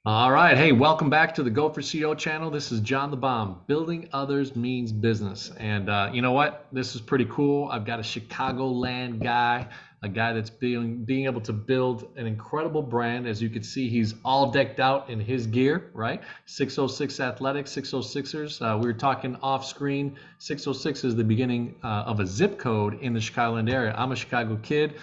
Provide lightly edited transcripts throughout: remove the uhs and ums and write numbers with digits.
All right. Hey, welcome back to the Go for CO channel. This is John the Bomb. Building others means business. And you know what? This is pretty cool. I've got a Chicagoland guy, a guy that's being able to build an incredible brand. As you can see, he's all decked out in his gear, right? 606 Athletics, 606ers. We were talking off screen. 606 is the beginning of a zip code in the Chicagoland area. I'm a Chicago kid,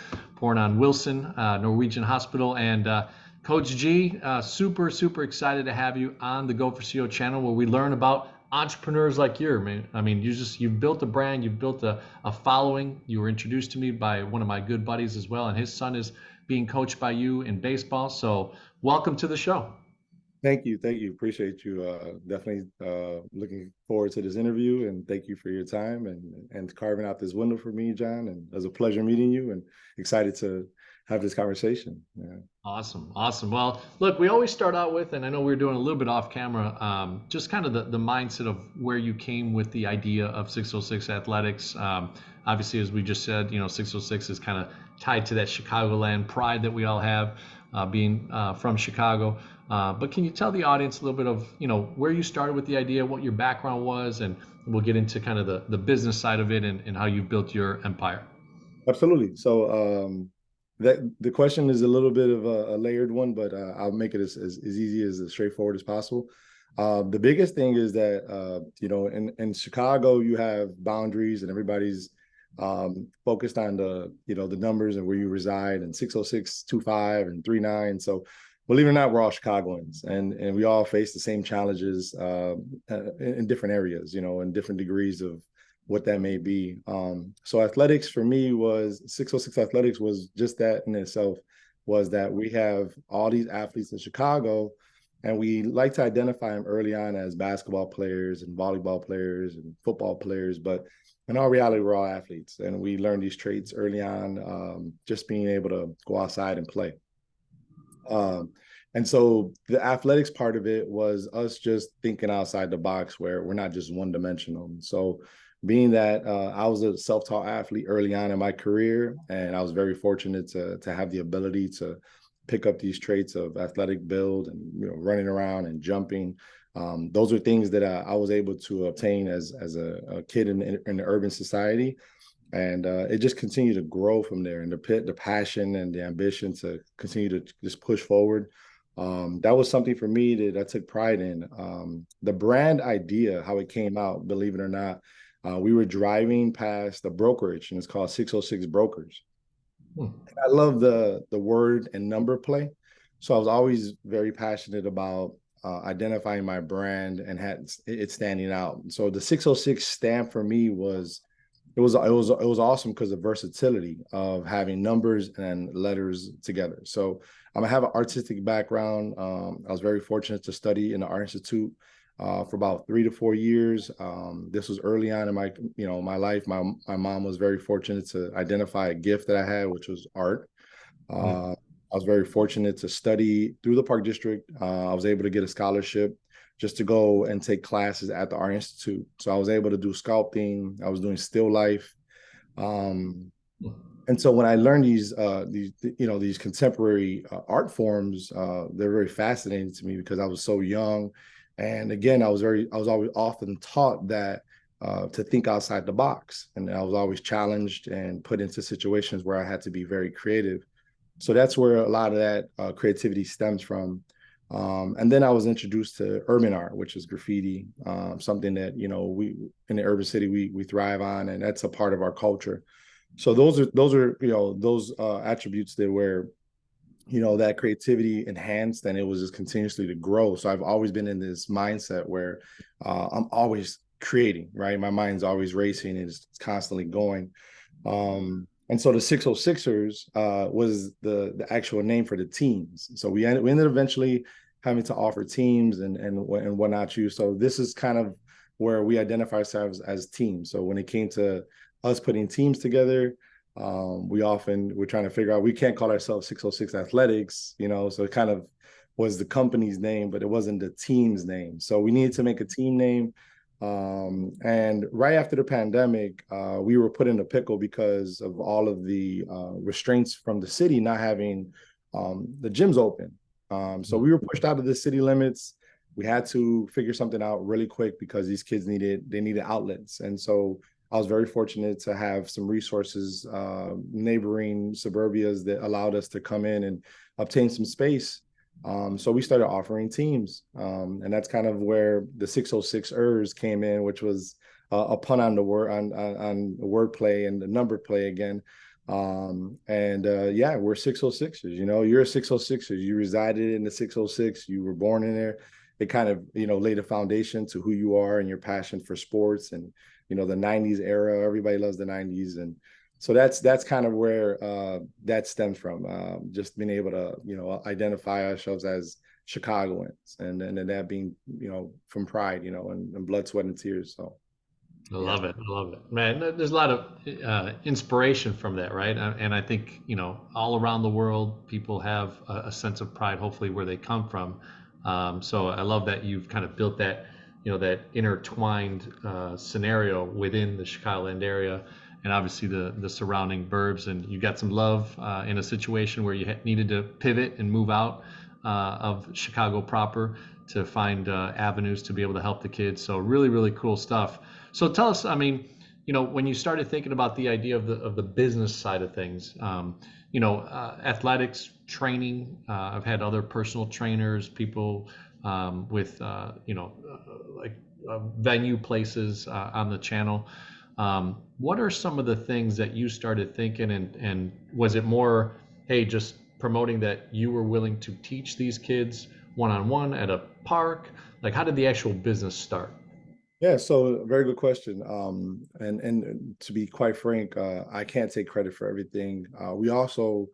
born on Wilson, Norwegian Hospital, and Coach G, super excited to have you on the Go for CO channel where we learn about entrepreneurs like you, man. I mean, you've built a brand, you've built a following. You were introduced to me by one of my good buddies as well, and his son is being coached by you in baseball. So welcome to the show. Thank you. Thank you. Appreciate you. Definitely looking forward to this interview, and thank you for your time and carving out this window for me, John. And it was a pleasure meeting you and excited to have this conversation. Yeah. Awesome. Well, look, we always start out with, and I know we were doing a little bit off camera, just kind of the mindset of where you came with the idea of 606 Athletics. Obviously, as we just said, 606 is kind of tied to that Chicagoland pride that we all have, being from Chicago. But can you tell the audience a little bit of, where you started with the idea, what your background was, and we'll get into kind of the business side of it and how you built your empire. Absolutely. So that the question is a little bit of a layered one, but I'll make it as easy as straightforward as possible. The biggest thing is that in Chicago you have boundaries and everybody's focused on the numbers and where you reside and 606, 25 and 39. So believe it or not, we're all Chicagoans and we all face the same challenges in different areas, in different degrees of what that may be. So athletics for me was 606 Athletics was just that in itself, was that we have all these athletes in Chicago and we like to identify them early on as basketball players and volleyball players and football players, but in all reality, we're all athletes and we learn these traits early on, just being able to go outside and play. And so the athletics part of it was us just thinking outside the box where we're not just one dimensional. So being that I was a self-taught athlete early on in my career, and I was very fortunate to have the ability to pick up these traits of athletic build and running around and jumping. Those are things that I was able to obtain as a kid in the urban society, and it just continued to grow from there. And the passion and the ambition to continue to just push forward. That was something for me that I took pride in. The brand idea, how it came out, believe it or not, we were driving past the brokerage, and it's called 606 Brokers. Hmm. I love the word and number play, so I was always very passionate about identifying my brand and had it standing out. So the 606 stamp for me was it was awesome because of versatility of having numbers and letters together. So I have an artistic background. I was very fortunate to study in the Art Institute for about 3 to 4 years. This was early on in my life. My mom was very fortunate to identify a gift that I had, which was art. Hmm. I was very fortunate to study through the Park District. I was able to get a scholarship just to go and take classes at the Art Institute. So I was able to do sculpting. I was doing still life. Um, and so when I learned these contemporary art forms, they're very fascinating to me because I was so young, and again I was always often taught that to think outside the box, and I was always challenged and put into situations where I had to be very creative. So that's where a lot of that creativity stems from. And then I was introduced to urban art, which is graffiti, something that we in the urban city we thrive on, and that's a part of our culture. So those are those attributes that where that creativity enhanced, and it was just continuously to grow. So I've always been in this mindset where I'm always creating, right? My mind's always racing and it's constantly going. And so the 606ers was the actual name for the teams. So we ended eventually having to offer teams and whatnot. So this is kind of where we identify ourselves as teams. So when it came to us putting teams together, we're trying to figure out, we can't call ourselves 606 Athletics, so it kind of was the company's name, but it wasn't the team's name. So we needed to make a team name. And right after the pandemic, we were put in a pickle because of all of the restraints from the city not having the gyms open. So we were pushed out of the city limits. We had to figure something out really quick because these kids needed outlets. And so I was very fortunate to have some resources, neighboring suburbias that allowed us to come in and obtain some space. So we started offering teams. And that's kind of where the 606ers came in, which was a pun on the word on the wordplay and the number play again. Yeah, we're 606ers. You know, you're a 606ers. You resided in the 606. You were born in there. It kind of, laid a foundation to who you are and your passion for sports and, the 90s era. Everybody loves the 90s. And so that's kind of where that stems from. Just being able to, identify ourselves as Chicagoans and that being, from pride, and blood, sweat, and tears. So, I yeah. love it. I love it, man. There's a lot of inspiration from that, right? And I think all around the world, people have a sense of pride, hopefully, where they come from. So I love that you've kind of built that, that intertwined scenario within the Chicagoland area, and obviously the surrounding burbs. And you got some love in a situation where you needed to pivot and move out of Chicago proper to find avenues to be able to help the kids. So really, really cool stuff. So tell us, I mean, when you started thinking about the idea of the business side of things, athletics training. I've had other personal trainers, people with like venue places on the channel. What are some of the things that you started thinking, and was it more, hey, just promoting that you were willing to teach these kids one on one at a park? Like, how did the actual business start? Yeah, so very good question. And to be quite frank, I can't take credit for everything. We also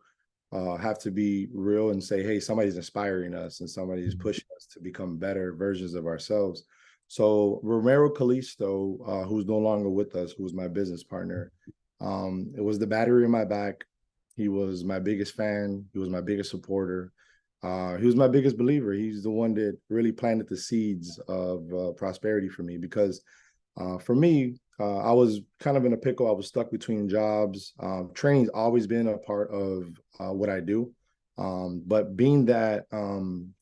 have to be real and say, hey, somebody's inspiring us and somebody's pushing us to become better versions of ourselves. So Romero Callisto, who's no longer with us, who was my business partner, it was the battery in my back. He was my biggest fan. He was my biggest supporter. He was my biggest believer. He's the one that really planted the seeds of prosperity for me because for me, I was kind of in a pickle. I was stuck between jobs. Training's always been a part of what I do. But being that,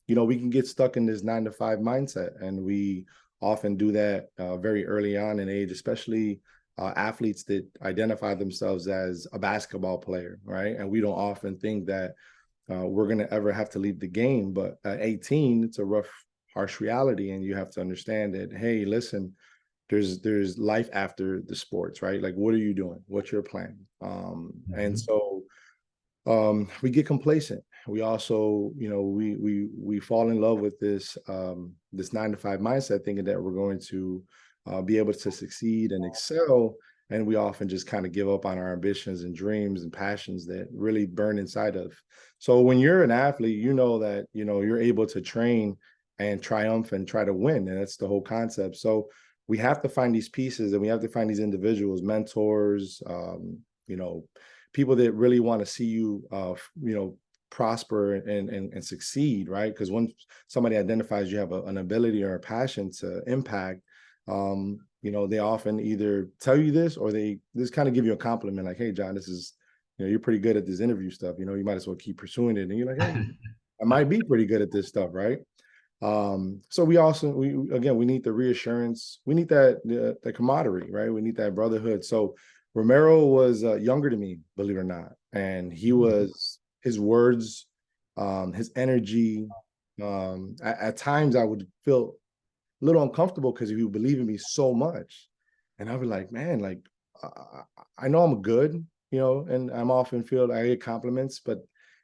we can get stuck in this 9 to 5 mindset, and we often do that very early on in age, especially athletes that identify themselves as a basketball player, right? And we don't often think that we're going to ever have to leave the game. But at 18, it's a rough, harsh reality. And you have to understand that, hey, listen, there's life after the sports, right? Like, what are you doing? What's your plan? And so we get complacent. We also, we fall in love with this 9 to 5 mindset, thinking that we're going to be able to succeed and excel. And we often just kind of give up on our ambitions and dreams and passions that really burn inside of. So when you're an athlete, you know that, you're able to train and triumph and try to win. And that's the whole concept. So we have to find these pieces, and we have to find these individuals, mentors, people that really want to see you, prosper and succeed, right? Because once somebody identifies you have an ability or a passion to impact, they often either tell you this or they just kind of give you a compliment, like, hey, John, this is, you're pretty good at this interview stuff. You might as well keep pursuing it. And you're like, hey, I might be pretty good at this stuff, right? So we need the reassurance. We need that camaraderie, right? We need that brotherhood. So Romero was younger to me, believe it or not, and his words, his energy. At times, I would feel a little uncomfortable because he would believe in me so much, and I'd be like, man, like I know I'm good, and I'm often feel I get compliments, but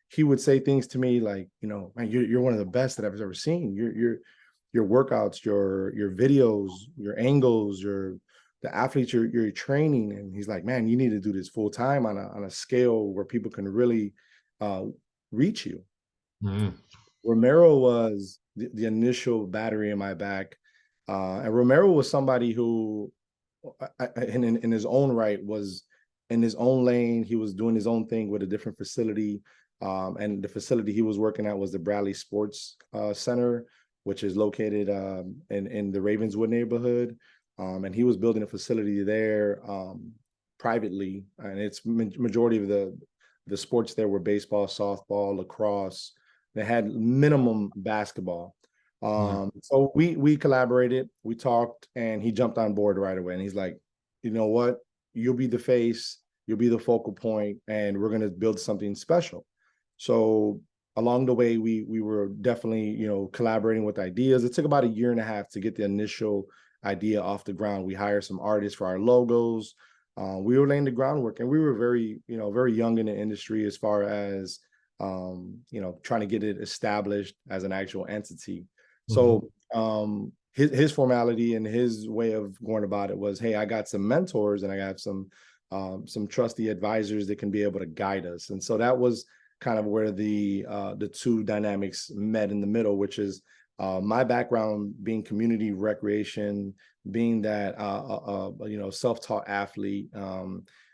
he would say things to me like, man, you're one of the best that I've ever seen. Your workouts, your videos, your angles, the athletes you're training. And he's like, man, you need to do this full time on a scale where people can really reach you. Mm. Romero was the initial battery in my back. And Romero was somebody who, in his own right, was in his own lane. He was doing his own thing with a different facility. And the facility he was working at was the Bradley Sports Center, which is located in the Ravenswood neighborhood. And he was building a facility there privately. And it's majority of the sports there were baseball, softball, lacrosse, They had minimum basketball. Mm. So we collaborated, we talked, and he jumped on board right away. And he's like, you know what? You'll be the face, you'll be the focal point, and we're gonna build something special. So along the way, we were definitely, collaborating with ideas. It took about a year and a half to get the initial idea off the ground. We hired some artists for our logos. We were laying the groundwork, and we were very young in the industry as far as trying to get it established as an actual entity. Mhm. So his formality and his way of going about it was, hey, I got some mentors and I got some trusty advisors that can be able to guide us. And so that was kind of where the two dynamics met in the middle, which is my background being community recreation, being that self-taught athlete,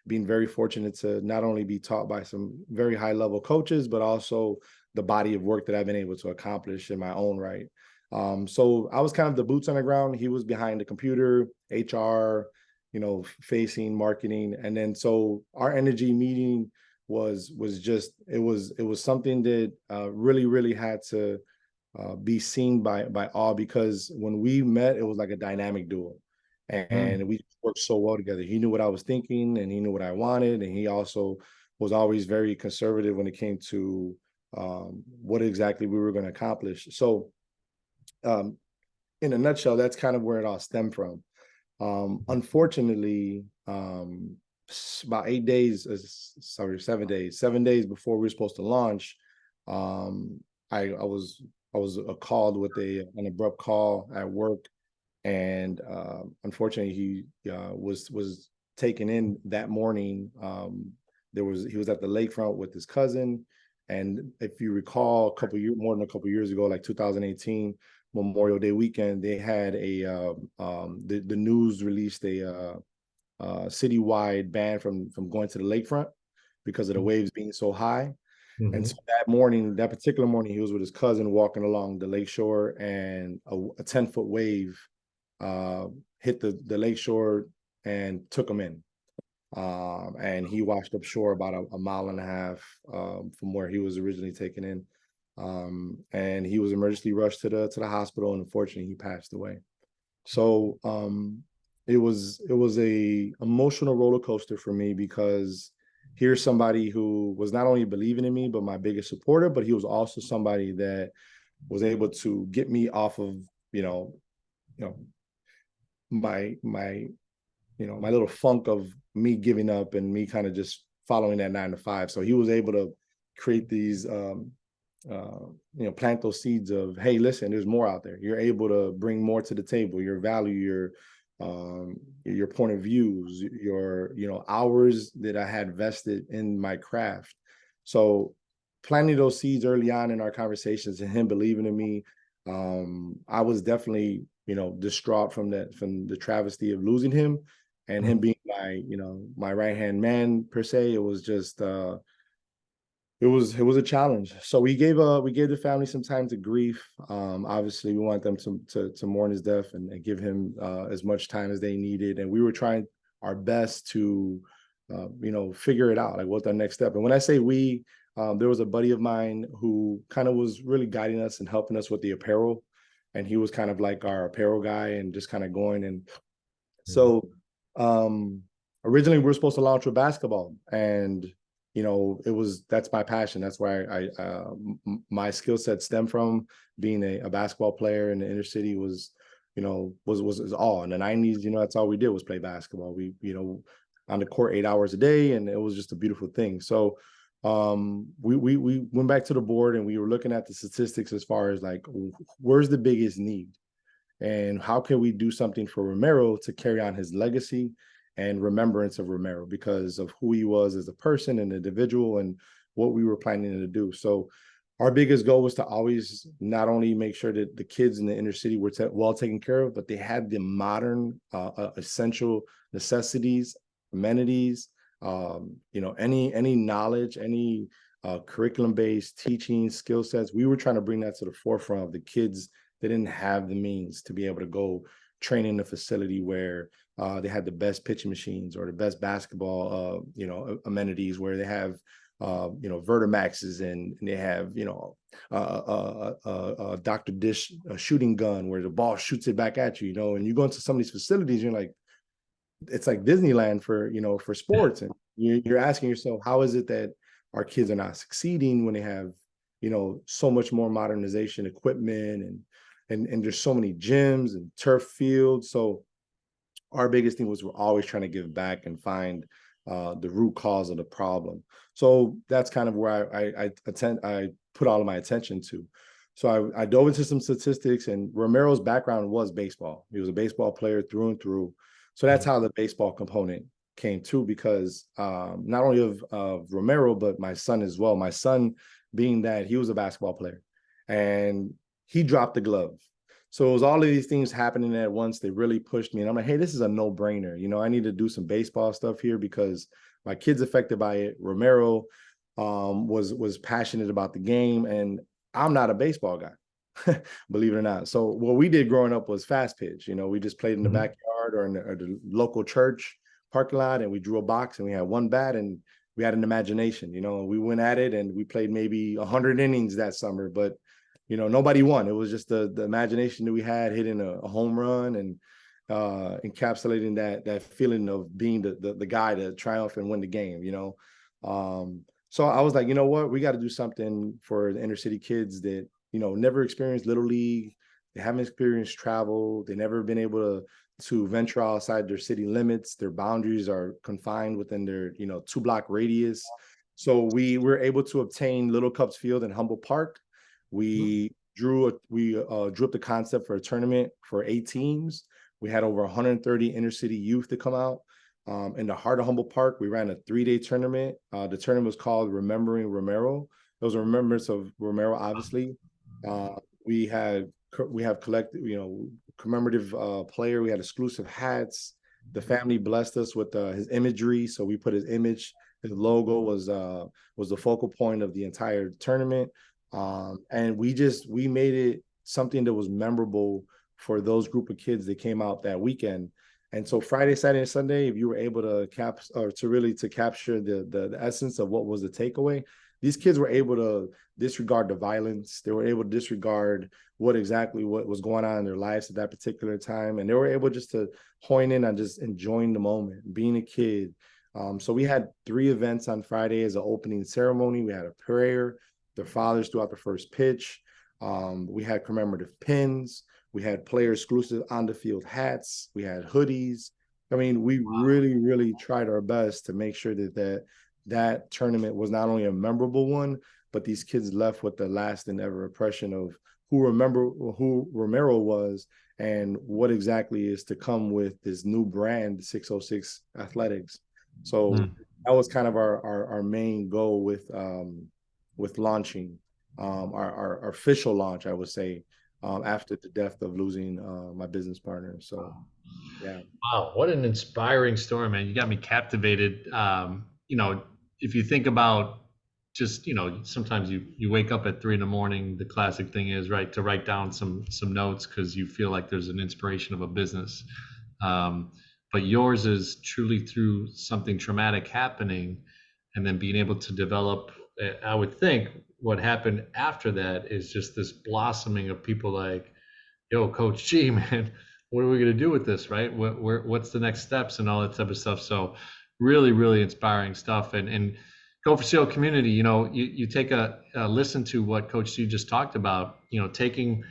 being very fortunate to not only be taught by some very high level coaches, but also the body of work that I've been able to accomplish in my own right. So I was kind of the boots on the ground. He was behind the computer, HR, facing marketing. And then so our energy meeting was just it was something that really had to be seen by all, because when we met, it was like a dynamic duo, Mm. and we worked so well together. He knew what I was thinking, and he knew what I wanted, and he also was always very conservative when it came to what exactly we were going to accomplish. So, um, in a nutshell, that's kind of where it all stemmed from. Unfortunately, about 8 days, 7 days, 7 days before we were supposed to launch, um, I was called with an abrupt call at work, and unfortunately, he was taken in that morning. He was at the lakefront with his cousin, and if you recall, more than a couple years ago, like 2018. Memorial Day weekend, they had the news released a citywide ban from going to the lakefront because of the waves being so high. And so Mhm. that particular morning, he was with his cousin walking along the lakeshore, and a 10-foot wave hit the lakeshore and took him in. And he washed up shore about a mile and a half from where he was originally taken in. And he was emergency rushed to the hospital, and unfortunately, he passed away. So it was a emotional roller coaster for me, because here's somebody who was not only believing in me, but my biggest supporter, but he was also somebody that was able to get me off of you know my my little funk of me giving up and me kind of just following that 9 to 5. So he was able to create these plant those seeds of, hey, listen, there's more out there. You're able to bring more to the table, your value, your point of views, your hours that I had vested in my craft. So planting those seeds early on in our conversations and him believing in me, I was definitely distraught from the travesty of losing him, and him Mhm. being my right hand man per se. It was just it was a challenge. So we gave the family some time to grieve. Obviously, we want them to mourn his death, and give him as much time as they needed. And we were trying our best to figure it out, like what the next step. And when I say we, there was a buddy of mine who kind of was really guiding us and helping us with the apparel, and he was kind of like our apparel guy and just kind of going. And Mhm. so originally we were supposed to launch with basketball, and that's my passion. That's where my skill set stemmed from. Being a basketball player in the inner city was all. In the 90s, that's all we did was play basketball. We on the court 8 hours a day, and it was just a beautiful thing. So we went back to the board, and we were looking at the statistics as far as like where's the biggest need, and how can we do something for Romero to carry on his legacy and remembrance of Romero because of who he was as a person and individual and what we were planning to do. So our biggest goal was to always not only make sure that the kids in the inner city were well taken care of, but they had the modern essential necessities, amenities, any knowledge, any curriculum based teaching skill sets. We were trying to bring that to the forefront of the kids. They didn't have the means to be able to go train in a facility where they had the best pitching machines or the best basketball amenities, where they have Vertimaxes, and they have, Dr. Dish a shooting gun where the ball shoots it back at you, and you go into some of these facilities, you're like, it's like Disneyland for Yeah. sports. And you're asking yourself, how is it that our kids are not succeeding when they have, so much more modernization equipment, and there's so many gyms and turf fields. So our biggest thing was we're always trying to give back and find the root cause of the problem. So that's kind of where I put all of my attention to. So I dove into some statistics, and Romero's background was baseball. He was a baseball player through and through. So that's Mhm. how the baseball component came too, because not only of Romero, but my son as well. My son, being that he was a basketball player, and he dropped the glove. So it was all of these things happening at once. They really pushed me. And I'm like, hey, this is a no-brainer. I need to do some baseball stuff here because my kid's affected by it. Romero was passionate about the game, and I'm not a baseball guy, believe it or not. So what we did growing up was fast pitch. We just played in the Mhm. backyard or the local church parking lot, and we drew a box and we had one bat, and we had an imagination, and we went at it, and we played maybe 100 innings that summer, but nobody won. It was just the imagination that we had hitting a home run, and encapsulating that feeling of being the guy to triumph and win the game. So I was like, you know what, we got to do something for the inner city kids that never experienced little league. They haven't experienced travel. They never been able to venture outside their city limits. Their boundaries are confined within their 2-block radius. So we were able to obtain Little Cups Field in Humboldt Park. We drew up the concept for a tournament for 8 teams. We had over 130 inner city youth to come out. In the heart of Humboldt Park, we ran a 3-day tournament. The tournament was called Remembering Romero. It was a remembrance of Romero, obviously. Uh, we have collected, commemorative player. We had exclusive hats. The family blessed us with his imagery, so we put his image. His logo was the focal point of the entire tournament. And we made it something that was memorable for those group of kids that came out that weekend. And so Friday, Saturday, and Sunday, if you were able to capture the essence of what was the takeaway, these kids were able to disregard the violence. They were able to disregard what was going on in their lives at that particular time, and they were able just to hone in on just enjoying the moment, being a kid. So we had 3 events on Friday as an opening ceremony. We had a prayer, their fathers throughout the first pitch. We had commemorative pins. We had player exclusive on the field hats. We had hoodies. I mean, we really, really tried our best to make sure that tournament was not only a memorable one, but these kids left with the lasting ever impression of who Romero was and what exactly is to come with this new brand, 606 Athletics. So Mm. that was kind of our main goal with launching our official launch, I would say, after the death of losing my business partner. So yeah. Wow, what an inspiring story, man. You got me captivated. If you think about just, sometimes you wake up at 3 in the morning. The classic thing is, right, to write down some notes because you feel like there's an inspiration of a business. But yours is truly through something traumatic happening and then being able to develop. I would think what happened after that is just this blossoming of people like, yo, Coach G, man, what are we going to do with this, right? What's the next steps and all that type of stuff. So really, really inspiring stuff. And Go for Seal community, you take a listen to what Coach G just talked about, taking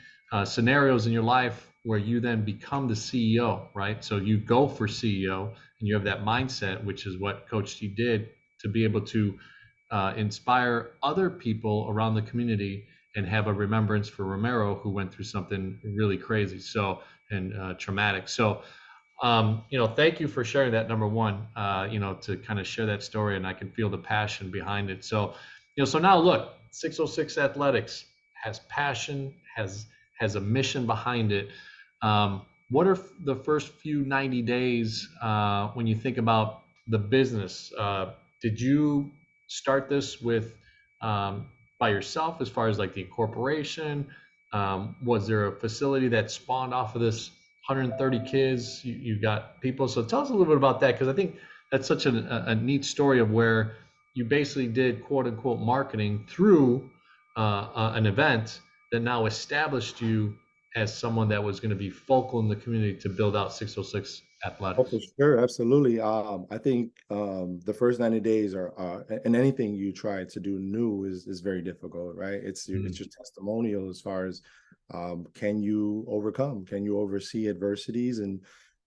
scenarios in your life where you then become the CEO, right? So you go for CEO and you have that mindset, which is what Coach G did to be able to inspire other people around the community and have a remembrance for Romero, who went through something really crazy, and traumatic. So, thank you for sharing that. Number one, to kind of share that story, and I can feel the passion behind it. So, so now look, 606 Athletics has passion, has a mission behind it. What are the first few 90 days when you think about the business? Did you start this with by yourself as far as like the incorporation? Was there a facility that spawned off of this 130 kids? You got people. So tell us a little bit about that because I think that's such a neat story of where you basically did quote unquote marketing through an event that now established you as someone that was going to be focal in the community to build out 606 Oh, athletics. for sure, absolutely. I think the first 90 days are, and anything you try to do new is very difficult, right? It's Mm, your testimonial as far as can you overcome, can you oversee adversities, and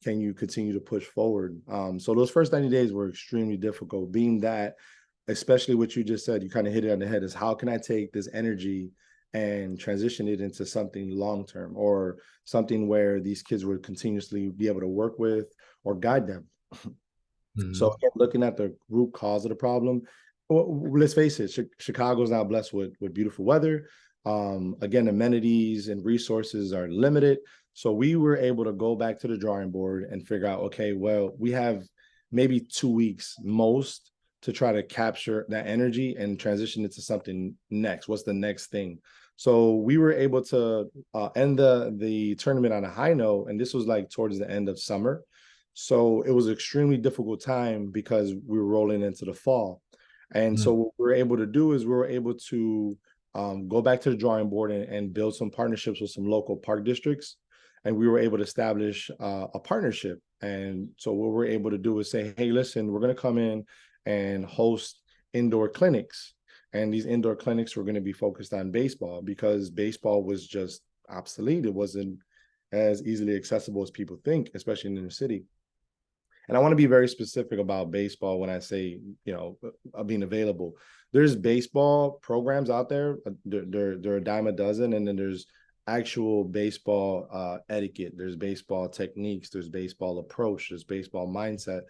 can you continue to push forward? So those first 90 days were extremely difficult. Being that, especially what you just said, you kind of hit it on the head. Is how can I take this energy and transition it into something long term, or something where these kids would continuously be able to work with or guide them. So mm, again, looking at the root cause of the problem, well, let's face it, Chicago's now blessed with beautiful weather. Again, amenities and resources are limited. So we were able to go back to the drawing board and figure out, okay, well, we have maybe 2 weeks most to try to capture that energy and transition it to something next. What's the next thing? So we were able to end the tournament on a high note, and this was like towards the end of summer. So it was an extremely difficult time because we were rolling into the fall. And so mm, what we were able to do is we were able to go back to the drawing board and build some partnerships with some local park districts. And we were able to establish a partnership. And so what we're able to do is say, hey, listen, we're going to come in and host indoor clinics. And these indoor clinics were going to be focused on baseball because baseball was just obsolete. It wasn't as easily accessible as people think, especially in the city. And I want to be very specific about baseball when I say, being available. There's baseball programs out there. They're a dime a dozen, and then there's actual baseball etiquette. There's baseball techniques. There's baseball approach. There's baseball mindset.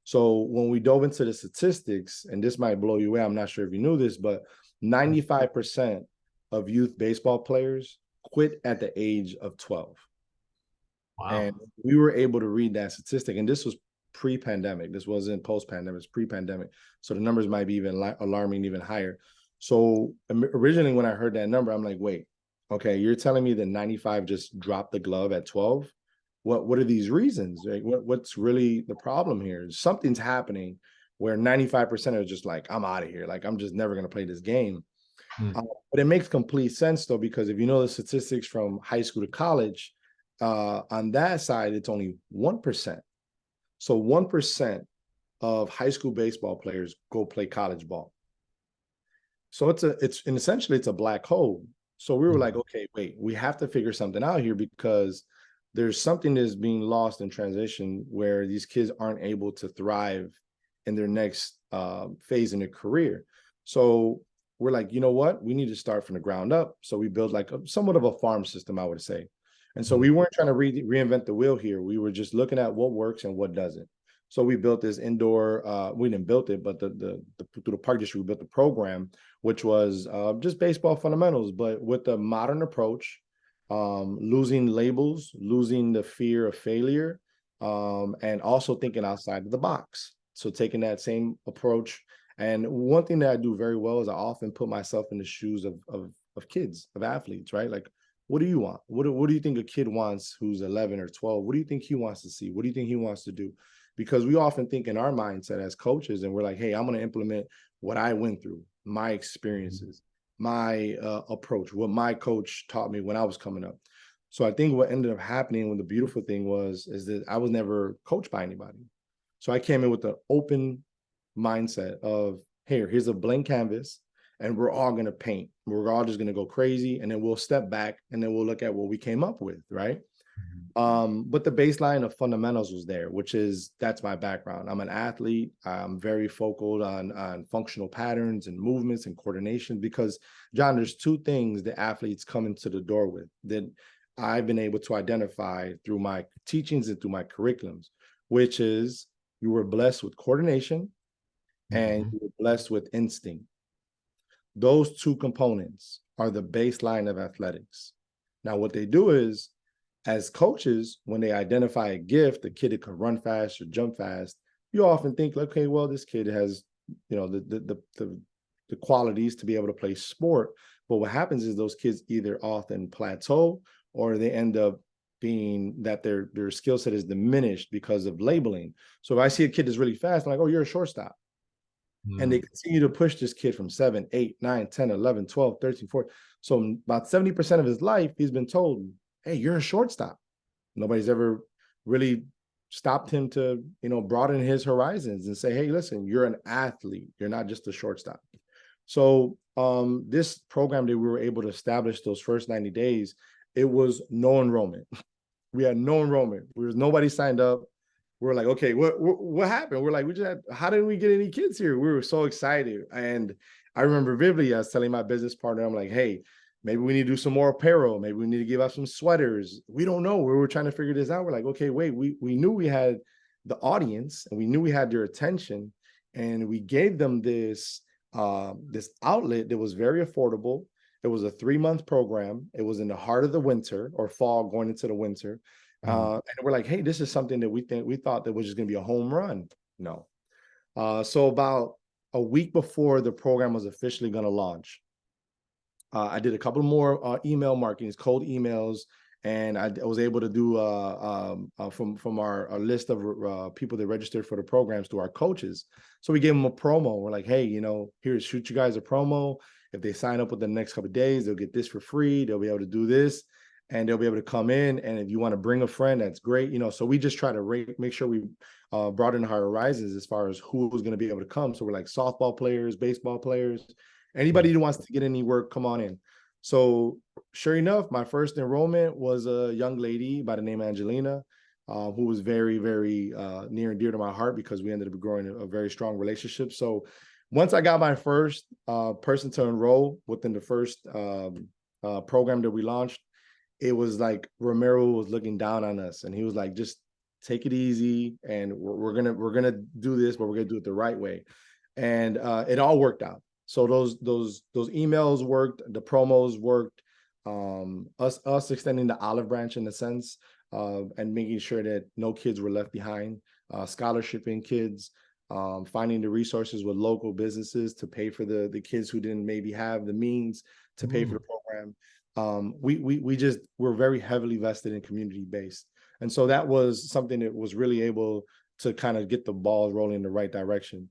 So when we dove into the statistics, and this might blow you away, I'm not sure if you knew this, but 95% of youth baseball players quit at the age of 12. wow. And we were able to read that statistic. And this was pre-pandemic. This wasn't post-pandemic, it's pre-pandemic. So the numbers might be even alarming, even higher. So originally when I heard that number, I'm like, wait, okay, you're telling me that 95 just dropped the glove at 12? What are these reasons? Right? What's really the problem here? Something's happening where 95% are just like, I'm out of here. Like, I'm just never going to play this game. Mm, But it makes complete sense though, because if you know the statistics from high school to college, on that side, it's only 1%. So 1% of high school baseball players go play college ball. So and essentially it's a black hole. So we were like, mm, okay, wait, we have to figure something out here because there's something that's being lost in transition where these kids aren't able to thrive in their next phase in their career. So we're like, you know what? We need to start from the ground up. So we built like somewhat of a farm system, I would say. And so we mm, weren't trying to reinvent the wheel here. We were just looking at what works and what doesn't. So we built this indoor. We didn't build it, but through the park district, we built the program, which was just baseball fundamentals, but with a modern approach, losing labels, losing the fear of failure, and also thinking outside of the box. So taking that same approach. And one thing that I do very well is I often put myself in the shoes of kids, of athletes, right? Like, what do you want? What do you think a kid wants who's 11 or 12? What do you think he wants to see? What do you think he wants to do? Because we often think in our mindset as coaches, and we're like, hey, I'm going to implement what I went through, my mm, experiences, my approach, what my coach taught me when I was coming up. So I think what ended up happening, when the beautiful thing is that I was never coached by anybody. So I came in with the open mindset of, hey, here's a blank canvas, and we're all going to paint. We're all just going to go crazy, and then we'll step back, and then we'll look at what we came up with, right? mm, But the baseline of fundamentals was there, that's my background. I'm an athlete. I'm very focal on functional patterns and movements and coordination because, John, there's two things that athletes come into the door with that I've been able to identify through my teachings and through my curriculums, which is you were blessed with coordination and mhm, you were blessed with instinct. Those two components are the baseline of athletics. Now, what they do is, as coaches, when they identify a gift, the kid that can run fast or jump fast, you often think, okay, well, this kid has, the qualities to be able to play sport. But what happens is those kids either often plateau or they end up being that their skill set is diminished because of labeling. So if I see a kid that's really fast, I'm like, oh, you're a shortstop. And they Mm. continue to push this kid from 7, 8, 9, 10, 11, 12, 13, 14. So about 70% of his life, he's been told, hey, you're a shortstop. Nobody's ever really stopped him to, broaden his horizons and say, hey, listen, you're an athlete. You're not just a shortstop. So this program that we were able to establish those first 90 days, it was no enrollment. We had no enrollment. There was nobody signed up. We were like, okay, what happened? We're like, how didn't we get any kids here? We were so excited. And I remember vividly, I was telling my business partner, I'm like, hey, maybe we need to do some more apparel. Maybe we need to give out some sweaters. We don't know. We were trying to figure this out. We're like, okay, wait, we knew we had the audience and we knew we had their attention. And we gave them this outlet that was very affordable. It was a 3-month program. It was in the heart of the winter or fall going into the winter. Mm. And we're like, hey, this is something that we thought that was just going to be a home run. No. So about a week before the program was officially going to launch, I did a couple more email marketings, cold emails, and I was able to do from our list of people that registered for the programs to our coaches. So we gave them a promo. We're like, hey, here, shoot you guys a promo. If they sign up within the next couple of days, they'll get this for free. They'll be able to do this, and they'll be able to come in. And if you want to bring a friend, that's great. So we just try to make sure we broaden our horizons as far as who was going to be able to come. So we're like softball players, baseball players, anybody who wants to get any work, come on in. So sure enough, my first enrollment was a young lady by the name of Angelina, who was very, very near and dear to my heart because we ended up growing a very strong relationship. So once I got my first person to enroll within the first program that we launched, it was like Romero was looking down on us, and he was like, "Just take it easy, and we're gonna do this, but we're gonna do it the right way." And it all worked out. So those emails worked, the promos worked, us extending the olive branch in a sense, and making sure that no kids were left behind, scholarshiping kids, finding the resources with local businesses to pay for the kids who didn't maybe have the means to pay for the Mm. program. We're very heavily vested in community based, and so that was something that was really able to kind of get the ball rolling in the right direction.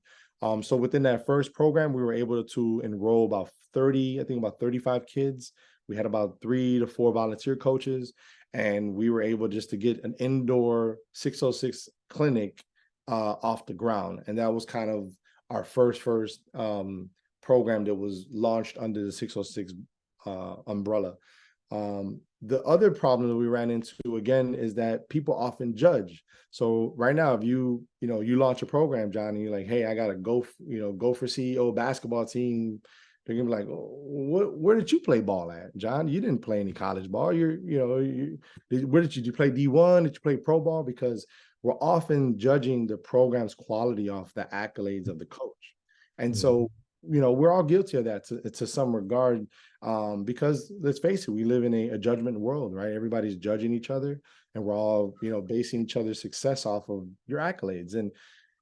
So within that first program, we were able to enroll about 30, I think about 35 kids. We had about 3 to 4 volunteer coaches, and we were able just to get an indoor 606 clinic off the ground. And that was kind of our first program that was launched under the 606 umbrella. The other problem that we ran into again is that people often judge. So right now, if you launch a program, John, and you're like, hey, I got a Gopher CEO basketball team, they're gonna be like, oh, where did you play ball at, John? You didn't play any college ball. Where did you play D1? Did you play pro ball? Because we're often judging the program's quality off the accolades of the coach. And Mm. so, we're all guilty of that to some regard, because let's face it, we live in a judgment world, right? Everybody's judging each other, and we're all, basing each other's success off of your accolades. And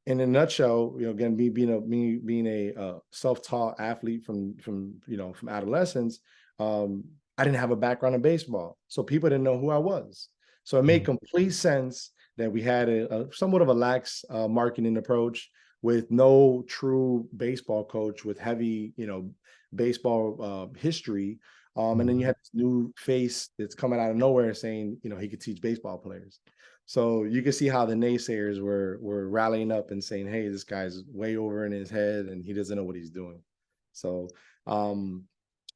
in a nutshell, again, me being a self-taught athlete from adolescence, I didn't have a background in baseball, so people didn't know who I was. So it made Mm. complete sense that we had a somewhat of a lax marketing approach with no true baseball coach with heavy, baseball history. And then you Mm. have this new face that's coming out of nowhere saying, he could teach baseball players. So you can see how the naysayers were rallying up and saying, "Hey, this guy's way over in his head and he doesn't know what he's doing." So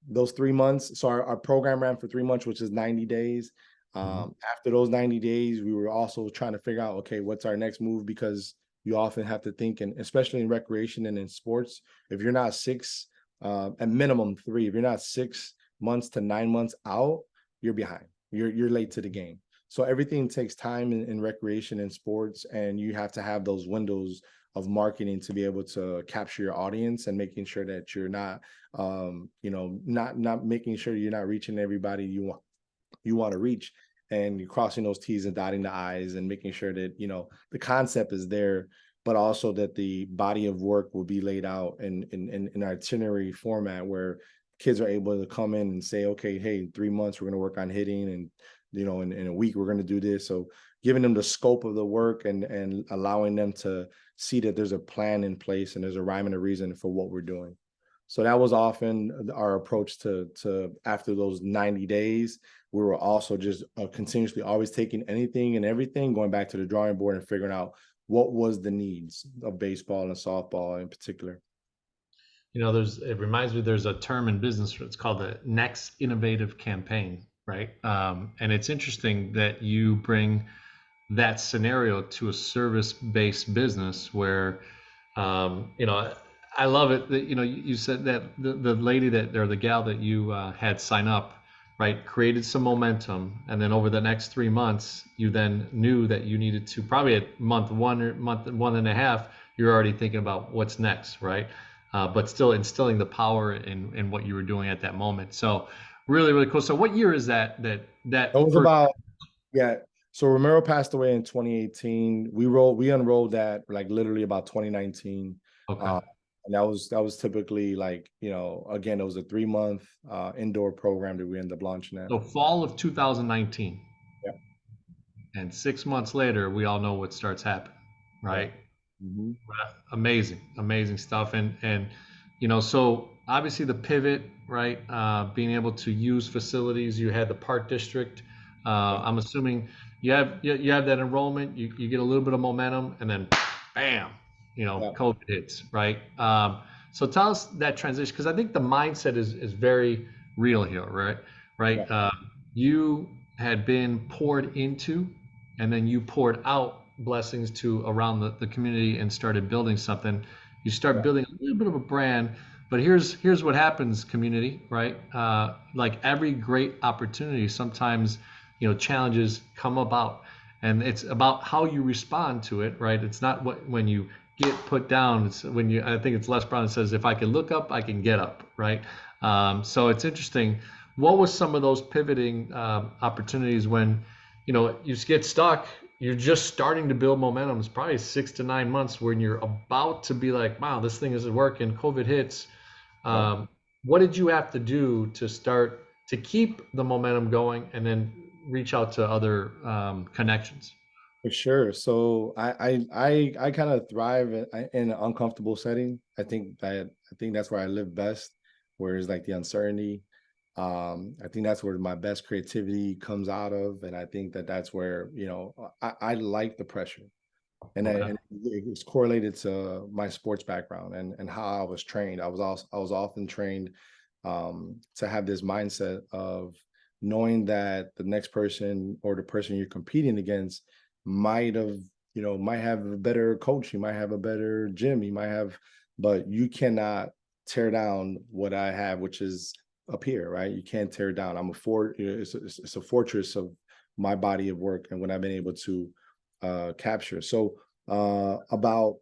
those 3 months, so our program ran for 3 months, which is 90 days. Mm. After those 90 days, we were also trying to figure out, okay, what's our next move? Because you often have to think, and especially in recreation and in sports, if you're not at minimum 3, if you're not 6 months to 9 months out, you're behind. You're late to the game. So everything takes time in recreation and sports, and you have to have those windows of marketing to be able to capture your audience and making sure that you're not, not making sure you're not reaching everybody you want to reach, and you're crossing those T's and dotting the I's and making sure that the concept is there, but also that the body of work will be laid out in itinerary format where kids are able to come in and say, okay, hey, in 3 months we're going to work on hitting, and in a week we're going to do this. So giving them the scope of the work, and allowing them to see that there's a plan in place and there's a rhyme and a reason for what we're doing. So that was often our approach to after those 90 days. We were also just continuously always taking anything and everything, going back to the drawing board and figuring out what was the needs of baseball and softball in particular. It reminds me, there's a term in business, it's called the next innovative campaign, right? And it's interesting that you bring that scenario to a service-based business where, I love it that, you said that the lady that, or the gal that you had sign up, right, created some momentum. And then over the next 3 months, you then knew that you needed to, probably at month one or month one and a half, you're already thinking about what's next, right? But still instilling the power in what you were doing at that moment. So really, really cool. So what year is It that was first? about, yeah. So Romero passed away in 2018. We unrolled that like literally about 2019. Okay. Uh, and that was typically like, again, it was a 3 month indoor program that we ended up launching at. So fall of 2019, Yeah, and 6 months later, we all know what starts happening, yeah. right? Mm-hmm. Amazing, amazing stuff. And so obviously the pivot, right? Being able to use facilities. You had the park district. Yeah, I'm assuming you have that enrollment. You get a little bit of momentum, and then bam, yeah, COVID hits, right? So tell us that transition, because I think the mindset is very real here, right? yeah, Right. You had been poured into, and then you poured out blessings to around the community and started building something. You start yeah, building a little bit of a brand. But here's what happens, community, right? Like every great opportunity, sometimes challenges come about, and it's about how you respond to it, right? It's not when you get put down. It's when you. I think it's Les Brown that says, "If I can look up, I can get up," right? So it's interesting. What was some of those pivoting opportunities when you get stuck? You're just starting to build momentum. It's probably 6 to 9 months when you're about to be like, wow, this thing isn't working. COVID hits. yeah. Um, what did you have to do to start to keep the momentum going and then reach out to other connections? For sure. So I kind of thrive in an uncomfortable setting. I think that's where I live best, whereas like the uncertainty. I think that's where my best creativity comes out of, and I think that's where I like the pressure, Okay. and it's correlated to my sports background and how I was trained. I was often trained to have this mindset of knowing that the next person or the person you're competing against might have a better coach, you might have a better gym, you might have, but you cannot tear down what I have, which is up here, right? You can't tear down. I'm a fort. It's a fortress of my body of work and what I've been able to capture. So about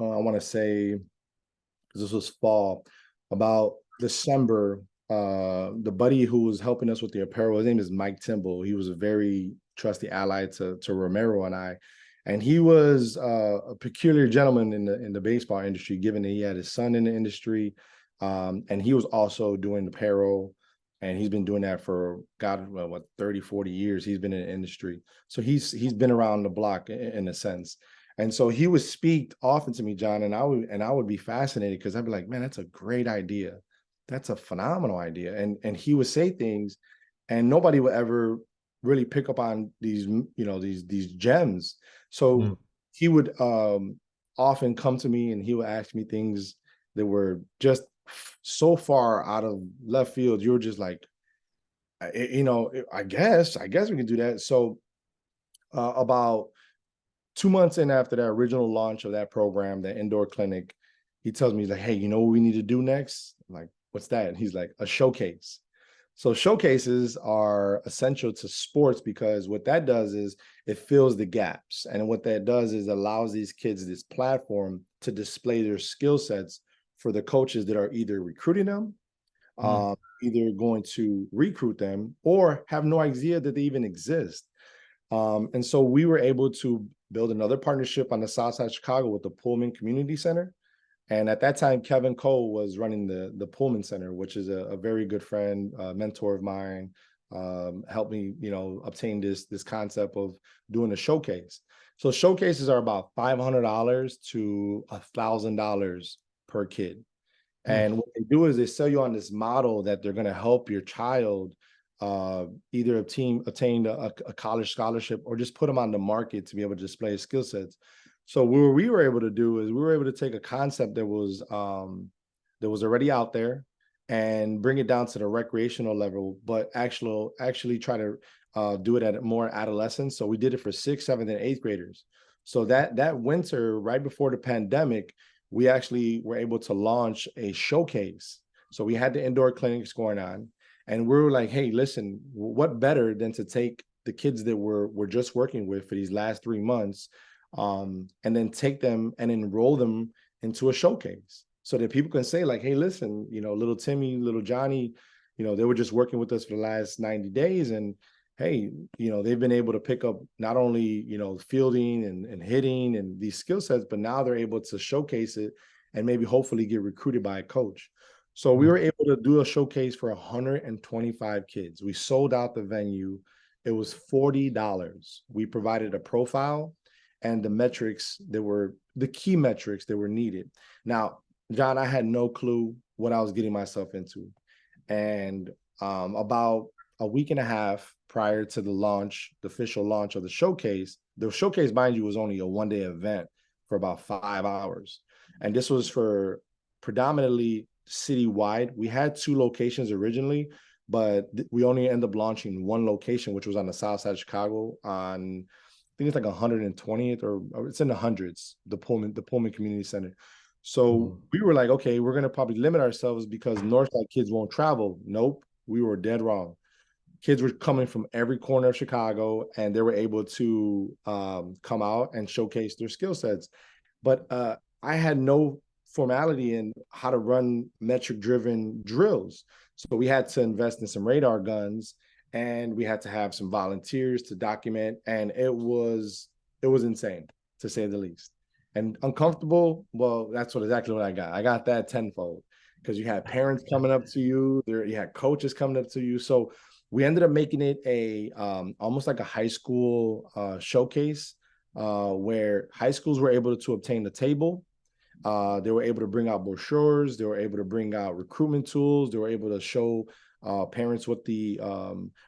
I want to say, because this was fall, about December, the buddy who was helping us with the apparel, his name is Mike Timble. He was a very trusty ally to Romero and I. And he was a peculiar gentleman in the baseball industry, given that he had his son in the industry. And he was also doing apparel. And he's been doing that for God, well, what, 30, 40 years. He's been in the industry. So he's been around the block in a sense. And so he would speak often to me, John, and I would be fascinated because I'd be like, man, that's a great idea. That's a phenomenal idea. And he would say things, and nobody would ever really pick up on these gems. Mm. So he would often come to me and he would ask me things that were just so far out of left field. You were just like, I guess we can do that. So about 2 months in after that original launch of that program, that indoor clinic, he tells me, he's like, hey, you know what we need to do next? I'm like, what's that? And he's like, a showcase. So showcases are essential to sports because what that does is it fills the gaps. And what that does is allows these kids this platform to display their skill sets for the coaches that are either recruiting them, Mm. either going to recruit them, or have no idea that they even exist. And so we were able to build another partnership on the south side of Chicago with the Pullman Community Center. And at that time, Kevin Cole was running the Pullman Center, which is a very good friend, mentor of mine. Helped me, obtain this concept of doing a showcase. So showcases are about $500 to $1,000 per kid. Mm, And what they do is they sell you on this model that they're going to help your child either attain a college scholarship or just put them on the market to be able to display skill sets. So what we were able to do is we were able to take a concept that was already out there and bring it down to the recreational level, but actually try to do it at more adolescence. So we did it for sixth, seventh, and eighth graders. So that winter, right before the pandemic, we actually were able to launch a showcase. So we had the indoor clinics going on, and we were like, "Hey, listen, what better than to take the kids that we're just working with for these last 3 months, and then take them and enroll them into a showcase, so that people can say like, hey, listen, little Timmy, little Johnny, they were just working with us for the last 90 days, and hey, they've been able to pick up not only, fielding and hitting and these skill sets, but now they're able to showcase it and maybe hopefully get recruited by a coach. So we mm, were able to do a showcase for 125 kids. We sold out the venue. It was $40. We provided a profile and the metrics that were the key metrics that were needed. Now, John, I had no clue what I was getting myself into. And about a week and a half prior to the launch, the official launch of the showcase, mind you, was only a 1 day event for about 5 hours. And this was for predominantly citywide. We had two locations originally, but we only ended up launching one location, which was on the south side of Chicago on, I think it's like 120th or it's in the hundreds, the Pullman Community Center. So mm, we were like, okay, we're gonna probably limit ourselves because Northside kids won't travel. Nope, we were dead wrong. Kids were coming from every corner of Chicago, and they were able to come out and showcase their skill sets. But I had no formality in how to run metric driven drills. So we had to invest in some radar guns, and we had to have some volunteers to document. And it was insane, to say the least. And uncomfortable, well, that's exactly what I got. I got that tenfold, because you had parents coming up to you, you had coaches coming up to you. So we ended up making it a almost like a high school showcase, where high schools were able to obtain a table. They were able to bring out brochures. They were able to bring out recruitment tools. They were able to show parents what the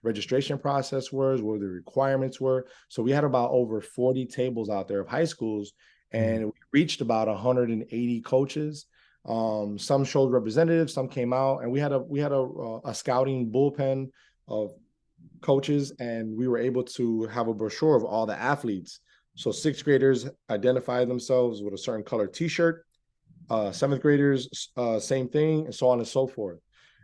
registration process was, what the requirements were. So we had about over 40 tables out there of high schools, mm, and we reached about 180 coaches. Some showed representatives, some came out, and we had a scouting bullpen of coaches, and we were able to have a brochure of all the athletes. So sixth graders identify themselves with a certain color T-shirt. Seventh graders, same thing, and so on and so forth.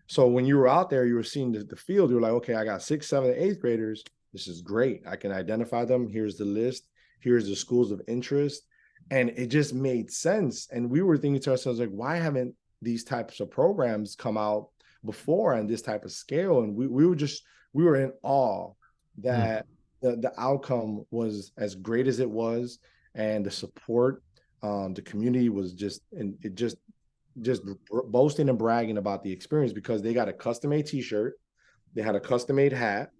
So when you were out there, you were seeing the field. You were like, okay, I got sixth, seventh, eighth graders. This is great. I can identify them. Here's the list. Here's the schools of interest, and it just made sense. And we were thinking to ourselves, like, why haven't these types of programs come out before on this type of scale? And we were in awe mm, that the outcome was as great as it was, and the support, the community was just boasting and bragging about the experience, because they got a custom made T-shirt, they had a custom made hat,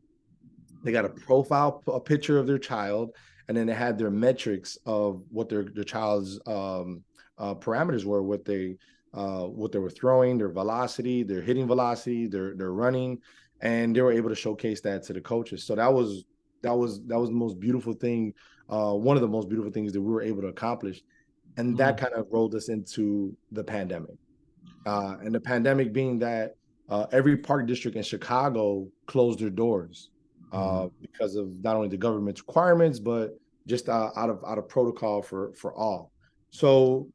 they got a picture of their child, and then they had their metrics of what their child's parameters were, what they were throwing, their velocity, their hitting velocity, their running, and they were able to showcase that to the coaches. So that was the most beautiful thing, one of the most beautiful things that we were able to accomplish, and that mm, kind of rolled us into the pandemic. And the pandemic being that every park district in Chicago closed their doors mm, because of not only the government's requirements, but just out of protocol for all. So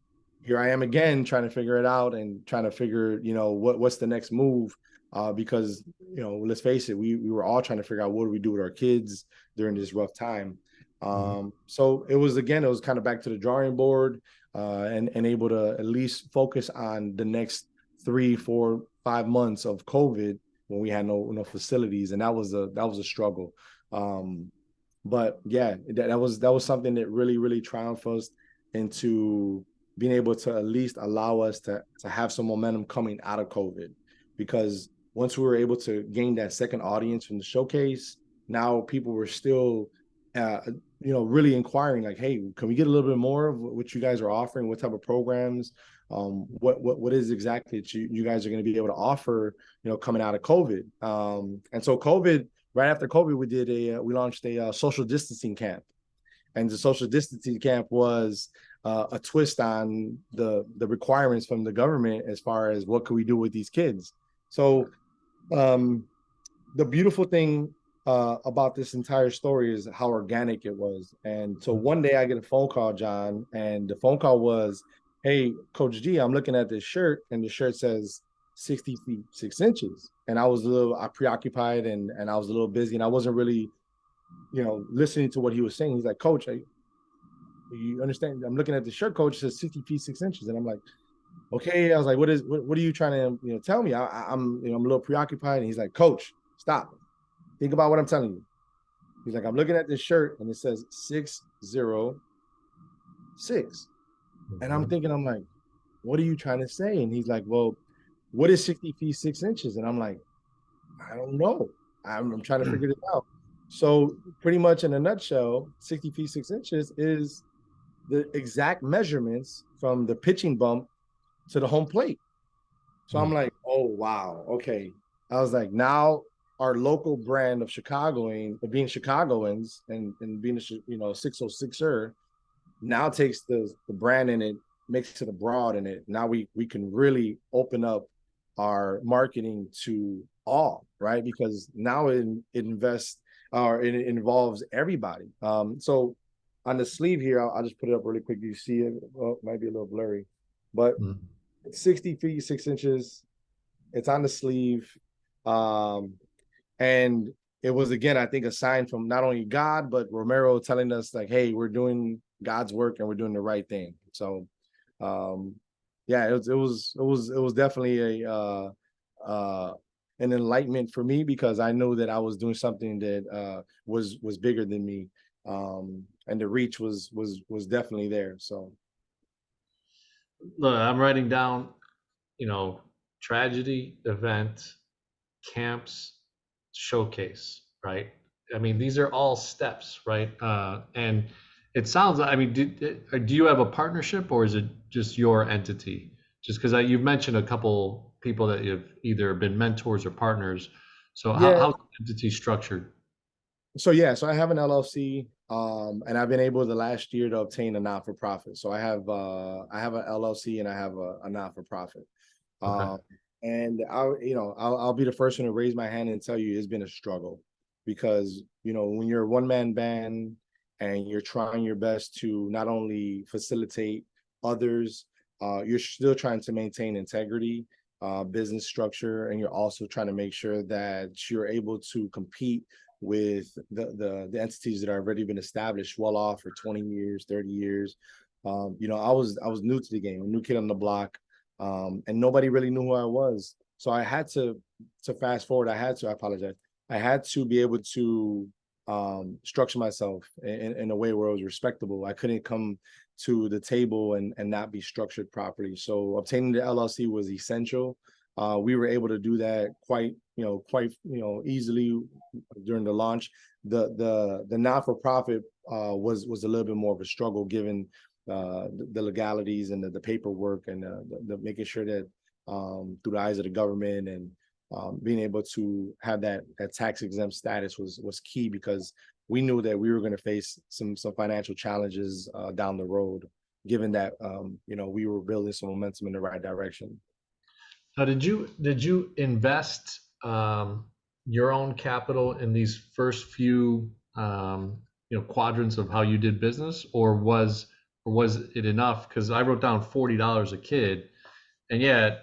here I am again, trying to figure it out and trying to figure, what's the next move, because let's face it, we were all trying to figure out what do we do with our kids during this rough time. mm, So it was kind of back to the drawing board, and able to at least focus on the next 3, 4, 5 months of COVID, when we had no facilities, and that was a struggle. Um, but yeah, that was something that really triumphed us into. being able to at least allow us to have some momentum coming out of COVID. Because once we were able to gain that second audience from the showcase, now people were still, uh, really inquiring, like, hey, can we get a little bit more of what you guys are offering? What type of programs? What is exactly that you guys are going to be able to offer, coming out of COVID? And so COVID, right after COVID, we launched a social distancing camp, and the social distancing camp was a twist on the requirements from the government as far as what could we do with these kids. So um, the beautiful thing about this entire story is how organic it was. And so one day I get a phone call, John, and the phone call was, "Hey, Coach G, I'm looking at this shirt, and the shirt says 60 feet 6 inches." And I was a little preoccupied, and I was a little busy, and I wasn't really, listening to what he was saying. He's like, "Coach, you understand? I'm looking at the shirt, Coach. It says 60 feet 6 inches." And I'm like, "Okay." I was like, what are you trying to, tell me? I'm a little preoccupied. And he's like, "Coach, stop. Think about what I'm telling you." He's like, "I'm looking at this shirt and it says 606." And I'm thinking, I'm like, "What are you trying to say?" And he's like, "Well, what is 60 feet 6 inches?" And I'm like, "I don't know. I'm trying to figure it out." So pretty much in a nutshell, 60 feet 6 inches is the exact measurements from the pitching bump to the home plate. So I'm like, "Oh, wow. Okay." I was like, now our local brand of being Chicagoans and being a, 606er now takes the brand and it makes it abroad, and it now we can really open up our marketing to all, right? Because now it invests, or it involves everybody. So on the sleeve here, I'll just put it up really quick. You see it? Well, it might be a little blurry, but it's 60 feet 6 inches. It's on the sleeve. Um, and it was, again, I think, a sign from not only God but Romero telling us, like, hey, we're doing God's work and we're doing the right thing. So yeah, it was definitely a an enlightenment for me, because I know that I was doing something that was bigger than me. And the reach was definitely there. So Look, I'm writing down, you know, tragedy, event, camps, showcase, right? I mean, these are all steps, right? And it sounds like, I mean, do you have a partnership, or is it just your entity? Just because you've mentioned a couple people that you've either been mentors or partners. So yeah, how's the entity structured? so I have an LLC, and I've been able the last year to obtain a not-for-profit. So I have an LLC and I have a not-for-profit. Okay. Um, and I'll be the first one to raise my hand and tell you it's been a struggle, because when you're a one-man band and you're trying your best to not only facilitate others, you're still trying to maintain integrity, business structure, and you're also trying to make sure that you're able to compete with the entities that have already been established well off for 20 years, 30 years. I was new to the game, a new kid on the block, and nobody really knew who I was. So I had to fast forward. I apologize. I had to be able to structure myself in a way where it was respectable. I couldn't come to the table and not be structured properly. So obtaining the LLC was essential. We were able to do that quite easily during the launch. The not-for-profit was a little bit more of a struggle, given the legalities and the paperwork, and the making sure that through the eyes of the government, and being able to have that tax exempt status was key, because we knew that we were going to face some financial challenges down the road, given that we were building some momentum in the right direction. Now, did you invest your own capital in these first few quadrants of how you did business, or was it enough? Because I wrote down $40 a kid, and yeah,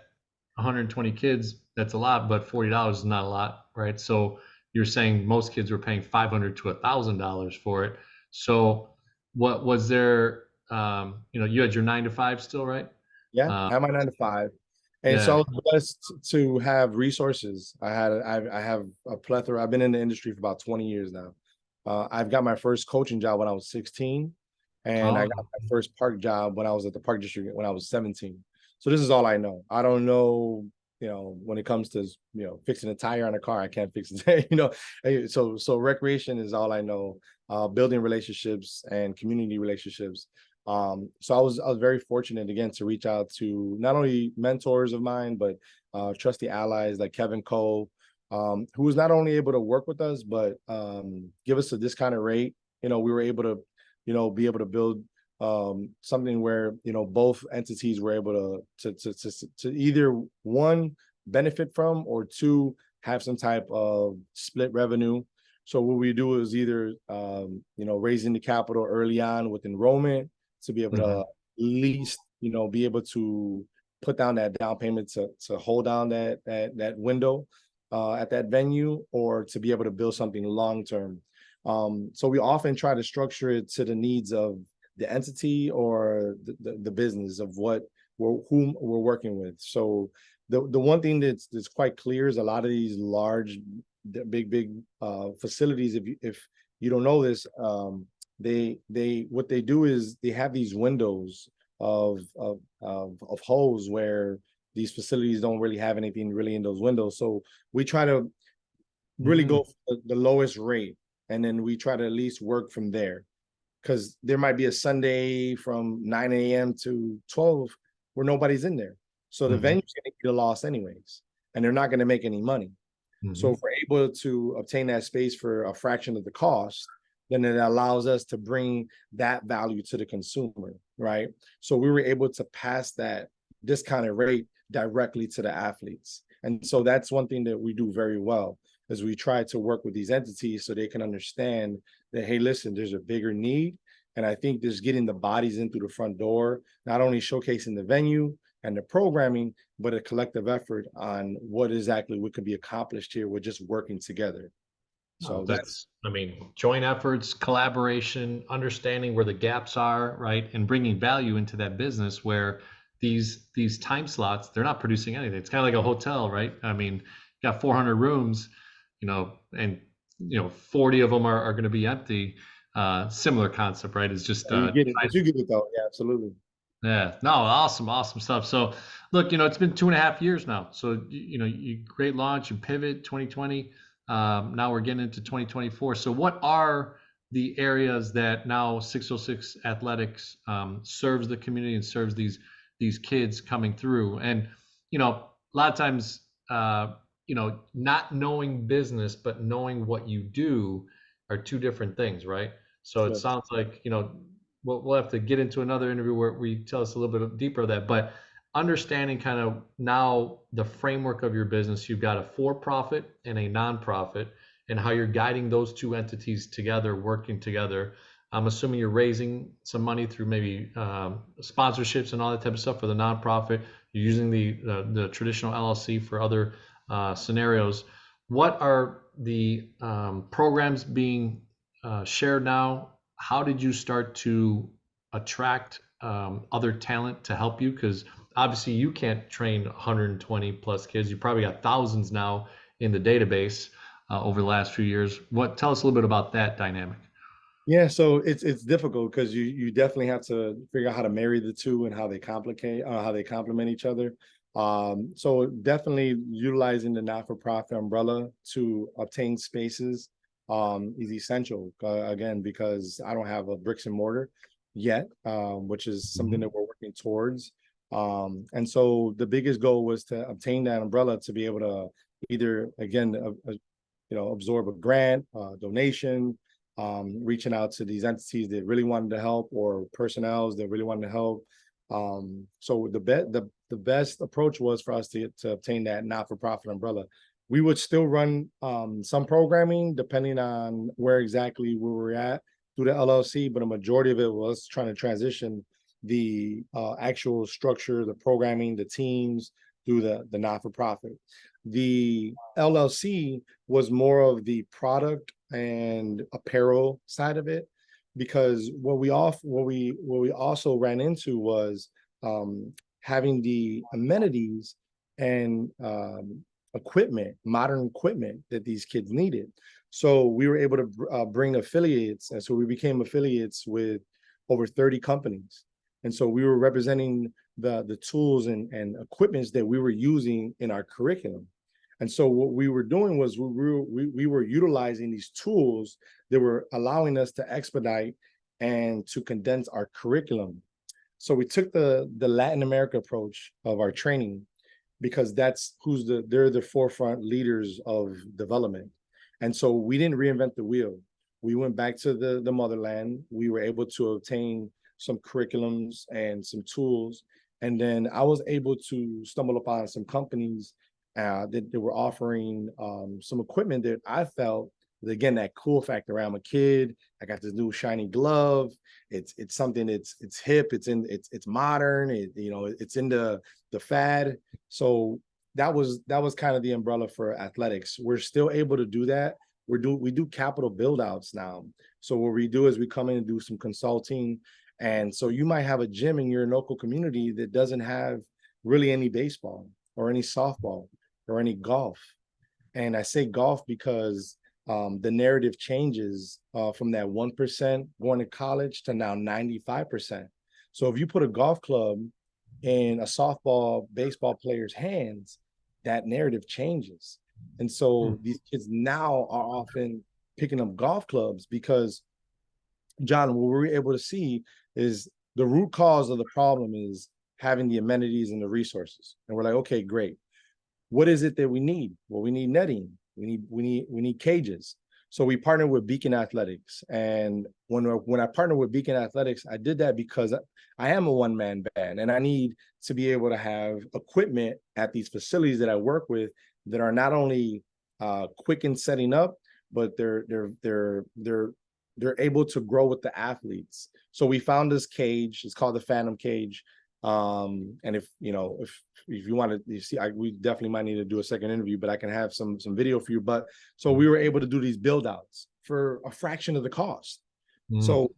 120 kids, that's a lot, but $40 is not a lot, right? So you're saying most kids were paying 500 to $1,000 for it. So what was there? You had your 9 to 5 still, right? Yeah, Uh, I have my 9 to 5. And so I yeah. was blessed to have resources. I have a plethora. I've been in the industry for about 20 years now. I've got my first coaching job when I was 16. And I got Oh, my first park job when I was at the park district when I was 17. So this is all I know. I don't know, when it comes to, fixing a tire on a car, I can't fix it. So recreation is all I know. Building relationships and community relationships. So I was very fortunate again to reach out to not only mentors of mine, but trusty allies like Kevin Cole, who was not only able to work with us, but give us a discounted rate. We were able to, be able to build something where both entities were able to either one benefit from, or two have some type of split revenue. So what we do is either raising the capital early on with enrollment to be able to mhm. at least be able to put down that down payment to hold down that window at that venue, or to be able to build something long term. So we often try to structure it to the needs of the entity or the business of whom we're working with. So the one thing that's quite clear is a lot of these large, big facilities. If you don't know this, they what they do is they have these windows of holes where these facilities don't really have anything really in those windows. So we try to really Mm, go for the lowest rate, and then we try to at least work from there, because there might be a Sunday from 9 a.m. to 12 where nobody's in there. So the mhm, venue's going to get a loss anyways, and they're not going to make any money. So mhm. if we're able to obtain that space for a fraction of the cost, then it allows us to bring that value to the consumer, right? So we were able to pass that discounted rate directly to the athletes. And so that's one thing that we do very well, is we try to work with these entities so they can understand that, hey, listen, there's a bigger need. And I think just getting the bodies in through the front door, not only showcasing the venue and the programming, but a collective effort on what exactly what could be accomplished here with just working together. Oh, So that's that's, I mean, joint efforts, collaboration, understanding where the gaps are, right? And bringing value into that business where these time slots, they're not producing anything. It's kind of like a hotel, right? I mean, you got 400 rooms, and 40 of them are going to be empty. Similar concept, right? It's just you get it, but you get it though. Yeah, absolutely. yeah, no, awesome, awesome stuff. So, look, it's been 2.5 years now. So, you great launch, you pivot 2020. Now we're getting into 2024. So, what are the areas that now 606 Athletics serves the community and serves these kids coming through? And a lot of times, not knowing business but knowing what you do are two different things, right? So it Yes. sounds like we'll have to get into another interview where we tell us a little bit deeper of that. But understanding kind of now the framework of your business, you've got a for-profit and a nonprofit, and how you're guiding those two entities together, working together. I'm assuming you're raising some money through maybe sponsorships and all that type of stuff for the nonprofit. You're using the traditional LLC for other scenarios. What are the programs being shared now? How did you start to attract other talent to help you? Because obviously you can't train 120 plus kids. You probably got thousands now in the database over the last few years. Tell us a little bit about that dynamic. Yeah, so it's difficult because you definitely have to figure out how to marry the two and how they complement each other. So definitely utilizing the not-for-profit umbrella to obtain spaces is essential. Again, because I don't have a bricks and mortar yet, which is something Mhm. that we're working towards. And so the biggest goal was to obtain that umbrella to be able to either again, absorb a grant, donation, reaching out to these entities that really wanted to help, or personnel that really wanted to help. So the best approach was for us to obtain that not-for-profit umbrella. We would still run some programming depending on where exactly we were at through the LLC, but a majority of it was trying to transition the actual structure, the programming, the teams through the not-for-profit. The LLC was more of the product and apparel side of it, because what we also ran into was having the amenities and modern equipment that these kids needed. So we were able to bring affiliates, and so we became affiliates with over 30 companies. And so we were representing the tools and equipments that we were using in our curriculum. And so what we were doing was we were utilizing these tools that were allowing us to expedite and to condense our curriculum. So we took the Latin America approach of our training, because that's they're the forefront leaders of development. And so we didn't reinvent the wheel. We went back to the motherland. We were able to obtain some curriculums and some tools. And then I was able to stumble upon some companies that were offering some equipment that I felt, again, that cool factor. I'm a kid. I got this new shiny glove. It's something. It's hip. It's modern. It's in the fad. So that was kind of the umbrella for athletics. We're still able to do that. We do capital build outs now. So what we do is we come in and do some consulting. And so you might have a gym in your local community that doesn't have really any baseball or any softball or any golf. And I say golf because the narrative changes from that 1% going to college to now 95%. So if you put a golf club in a softball, baseball player's hands, that narrative changes. And so these kids now are often picking up golf clubs because, John, what we're able to see is the root cause of the problem is having the amenities and the resources. And we're like, okay, great. What is it that we need? Well, we need netting. We need cages. So we partnered with Beacon Athletics. And when I partnered with Beacon Athletics, I did that because I am a one-man band and I need to be able to have equipment at these facilities that I work with that are not only quick in setting up, but they're able to grow with the athletes. So we found this cage. It's called the Phantom Cage. And if you want to see, we definitely might need to do a second interview, but I can have some video for you. But so we were able to do these build outs for a fraction of the cost. So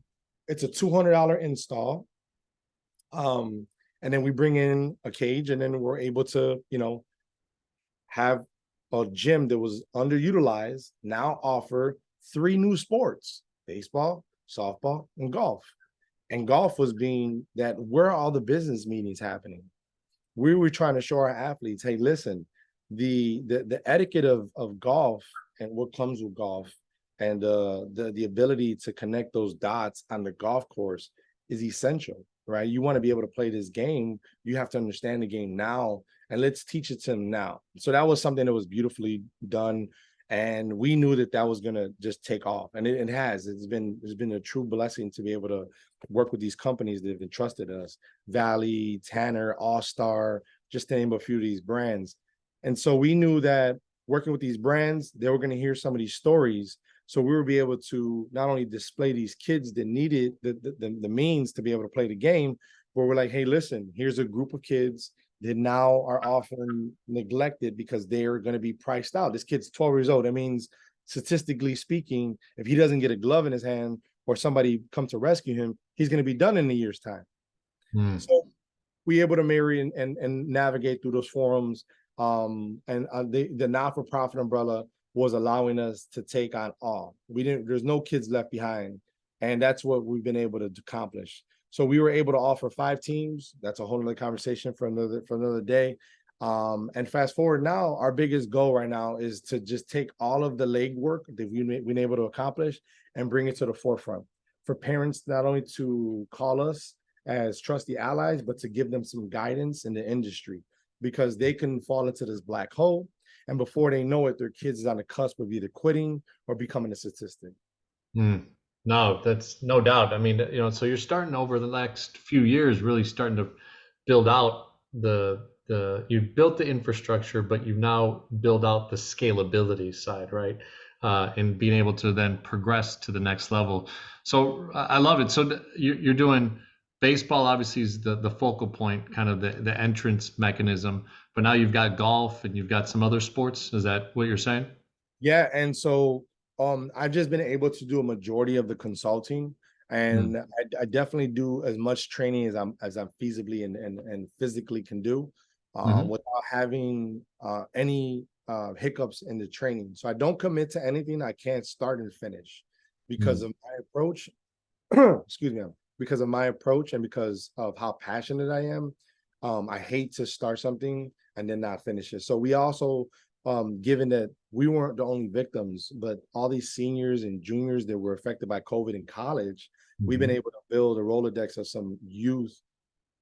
it's a $200 install. And then we bring in a cage, and then we're able to, have a gym that was underutilized now offer 3 new sports: baseball, softball, and golf. And golf was being that, where are all the business meetings happening? We were trying to show our athletes, hey, listen, the etiquette of golf and what comes with golf and the ability to connect those dots on the golf course is essential, right? You want to be able to play this game, you have to understand the game now, and let's teach it to them now. So that was something that was beautifully done. And we knew that was going to just take off. And it has. It's been a true blessing to be able to work with these companies that have entrusted us. Valley, Tanner, All-Star, just to name a few of these brands. And so we knew that working with these brands, they were going to hear some of these stories. So we would be able to not only display these kids that needed the means to be able to play the game, but we're like, hey, listen, here's a group of kids that now are often neglected because they're going to be priced out. This kid's 12 years old. That means, statistically speaking, if he doesn't get a glove in his hand or somebody come to rescue him, he's going to be done in a year's time. So we able to marry and navigate through those forums. And the not-for-profit umbrella was allowing us to take on all. There's no kids left behind. And that's what we've been able to accomplish. So we were able to offer 5 teams. That's a whole other conversation for another day. And fast forward now, our biggest goal right now is to just take all of the legwork that we've been able to accomplish and bring it to the forefront for parents, not only to call us as trusty allies, but to give them some guidance in the industry, because they can fall into this black hole. And before they know it, their kids is on the cusp of either quitting or becoming a statistic. No, that's no doubt. I mean, so you're starting over the next few years, really starting to build out you built the infrastructure, but you've now built out the scalability side, right? And being able to then progress to the next level. So I love it. So you're doing baseball, obviously, is the focal point, kind of the entrance mechanism, but now you've got golf and you've got some other sports. Is that what you're saying? Yeah, and so I've just been able to do a majority of the consulting, and I definitely do as much training as I'm feasibly and physically can do, without having any hiccups in the training. So I don't commit to anything I can't start and finish because of my approach. Excuse me. because of my approach and because of how passionate I am, I hate to start something and then not finish it. So we also, given that we weren't the only victims, but all these seniors and juniors that were affected by COVID in college, we've been Hmm. able to build a Rolodex of some youth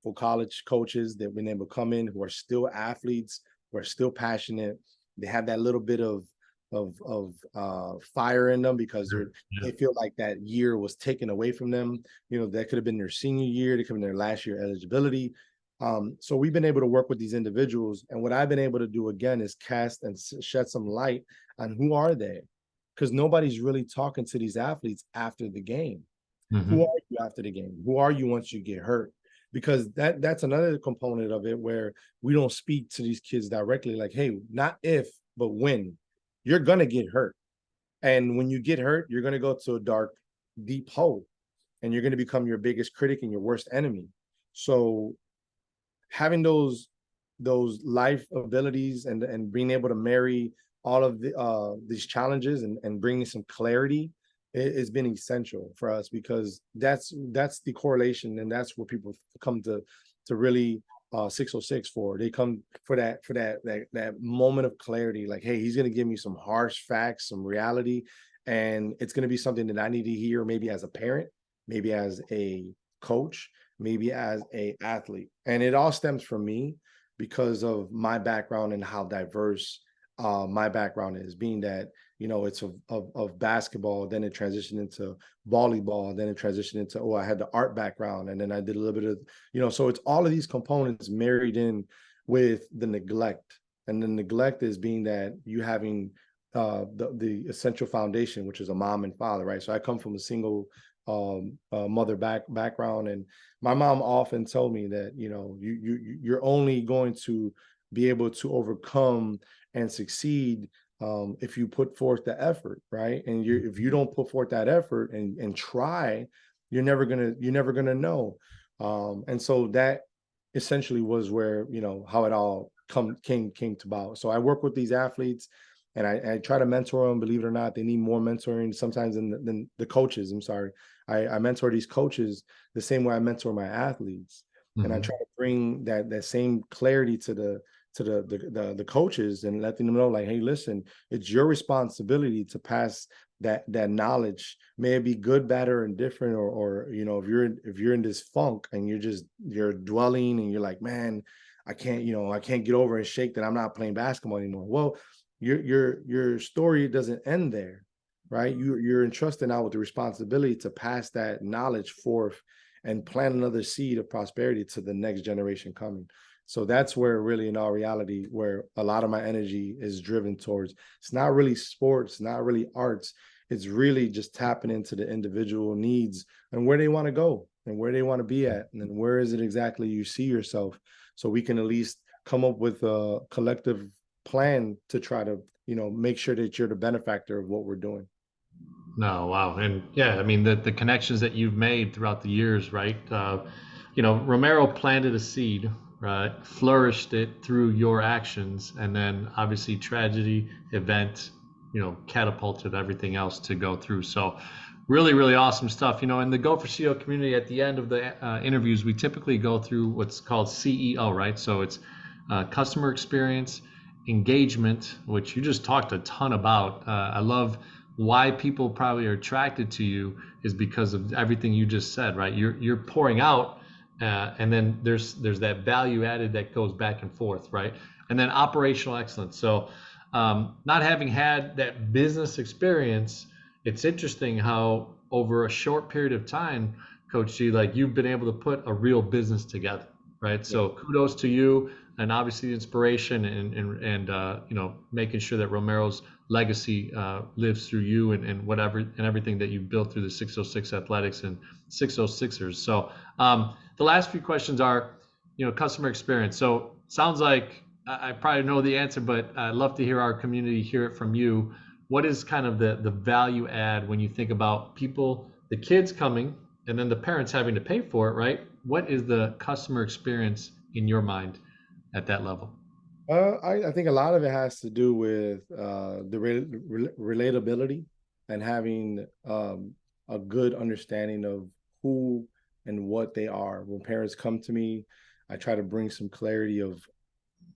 for college coaches that have been able to come in who are still athletes, who are still passionate. They have that little bit of fire in them because Yeah. they feel like that year was taken away from them. You know, that could have been their senior year, they could have been their last year eligibility. So we've been able to work with these individuals, and what I've been able to do again is cast and shed some light on who are they, because nobody's really talking to these athletes after the game. Who Hmm. are you after the game? Who are you once you get hurt? Because that's another component of it where we don't speak to these kids directly, like, hey, not if, but when. You're gonna get hurt. And when you get hurt, you're gonna go to a dark, deep hole, and you're gonna become your biggest critic and your worst enemy. So having those life abilities and being able to marry all of these challenges and bringing some clarity has been essential for us, because that's the correlation, and that's where people come to really 606 for. They come for that moment of clarity, like, hey, he's going to give me some harsh facts, some reality, and it's going to be something that I need to hear, maybe as a parent, maybe as a coach, maybe as a athlete. And it all stems from me because of my background and how diverse my background is, being that, you know, it's of basketball, then it transitioned into volleyball, then it transitioned into, oh, I had the art background, and then I did a little bit of, you know, so it's all of these components married in with the neglect. And the neglect is being that you having the essential foundation, which is a mom and father, right? So I come from a single mother background, and my mom often told me that, you know, you're only going to be able to overcome and succeed if you put forth the effort, right? And if you don't put forth that effort and try, you're never gonna know. And so that essentially was where, you know, how it all came to about. So I work with these athletes, and I try to mentor them. Believe it or not, they need more mentoring sometimes than the coaches. I'm sorry. I mentor these coaches the same way I mentor my athletes, and I try Hmm. to bring that same clarity to the coaches, and letting them know, like, hey, listen, it's your responsibility to pass that knowledge. May it be good, bad, or indifferent, or you know, if you're in this funk and you're dwelling and you're like, man, I can't get over and shake that I'm not playing basketball anymore. Well, your story doesn't end there, right? You're entrusted now with the responsibility to pass that knowledge forth and plant another seed of prosperity to the next generation coming. So that's where really, in all reality, where a lot of my energy is driven towards. It's not really sports, not really arts. It's really just tapping into the individual needs and where they want to go and where they want to be at, and then where is it exactly you see yourself, so we can at least come up with a collective plan to try to, you know, make sure that you're the benefactor of what we're doing. No, wow. And yeah, I mean, the connections that you've made throughout the years, right? You know, Romero planted a seed, right? Flourished it through your actions. And then obviously tragedy, event, you know, catapulted everything else to go through. So really, really awesome stuff. You know, in the Go for CEO community, at the end of the interviews, we typically go through what's called CEO, right? So it's customer experience, engagement, which you just talked a ton about. I love why people probably are attracted to you is because of everything you just said, right? You're pouring out, and then there's that value added that goes back and forth, right? And then operational excellence. So, not having had that business experience, it's interesting how over a short period of time, Coach G, like you've been able to put a real business together, right? Yeah. So kudos to you, and obviously the inspiration and you know, making sure that Romero's legacy lives through you and whatever and everything that you've built through the 606 Athletics and 606ers. So the last few questions are, you know, customer experience. So sounds like I probably know the answer, but I'd love to hear our community hear it from you. What is kind of the value add when you think about people, the kids coming, and then the parents having to pay for it, right? What is the customer experience in your mind at that level? I think a lot of it has to do with the relatability and having a good understanding of who and what they are. When parents come to me, I try to bring some clarity of,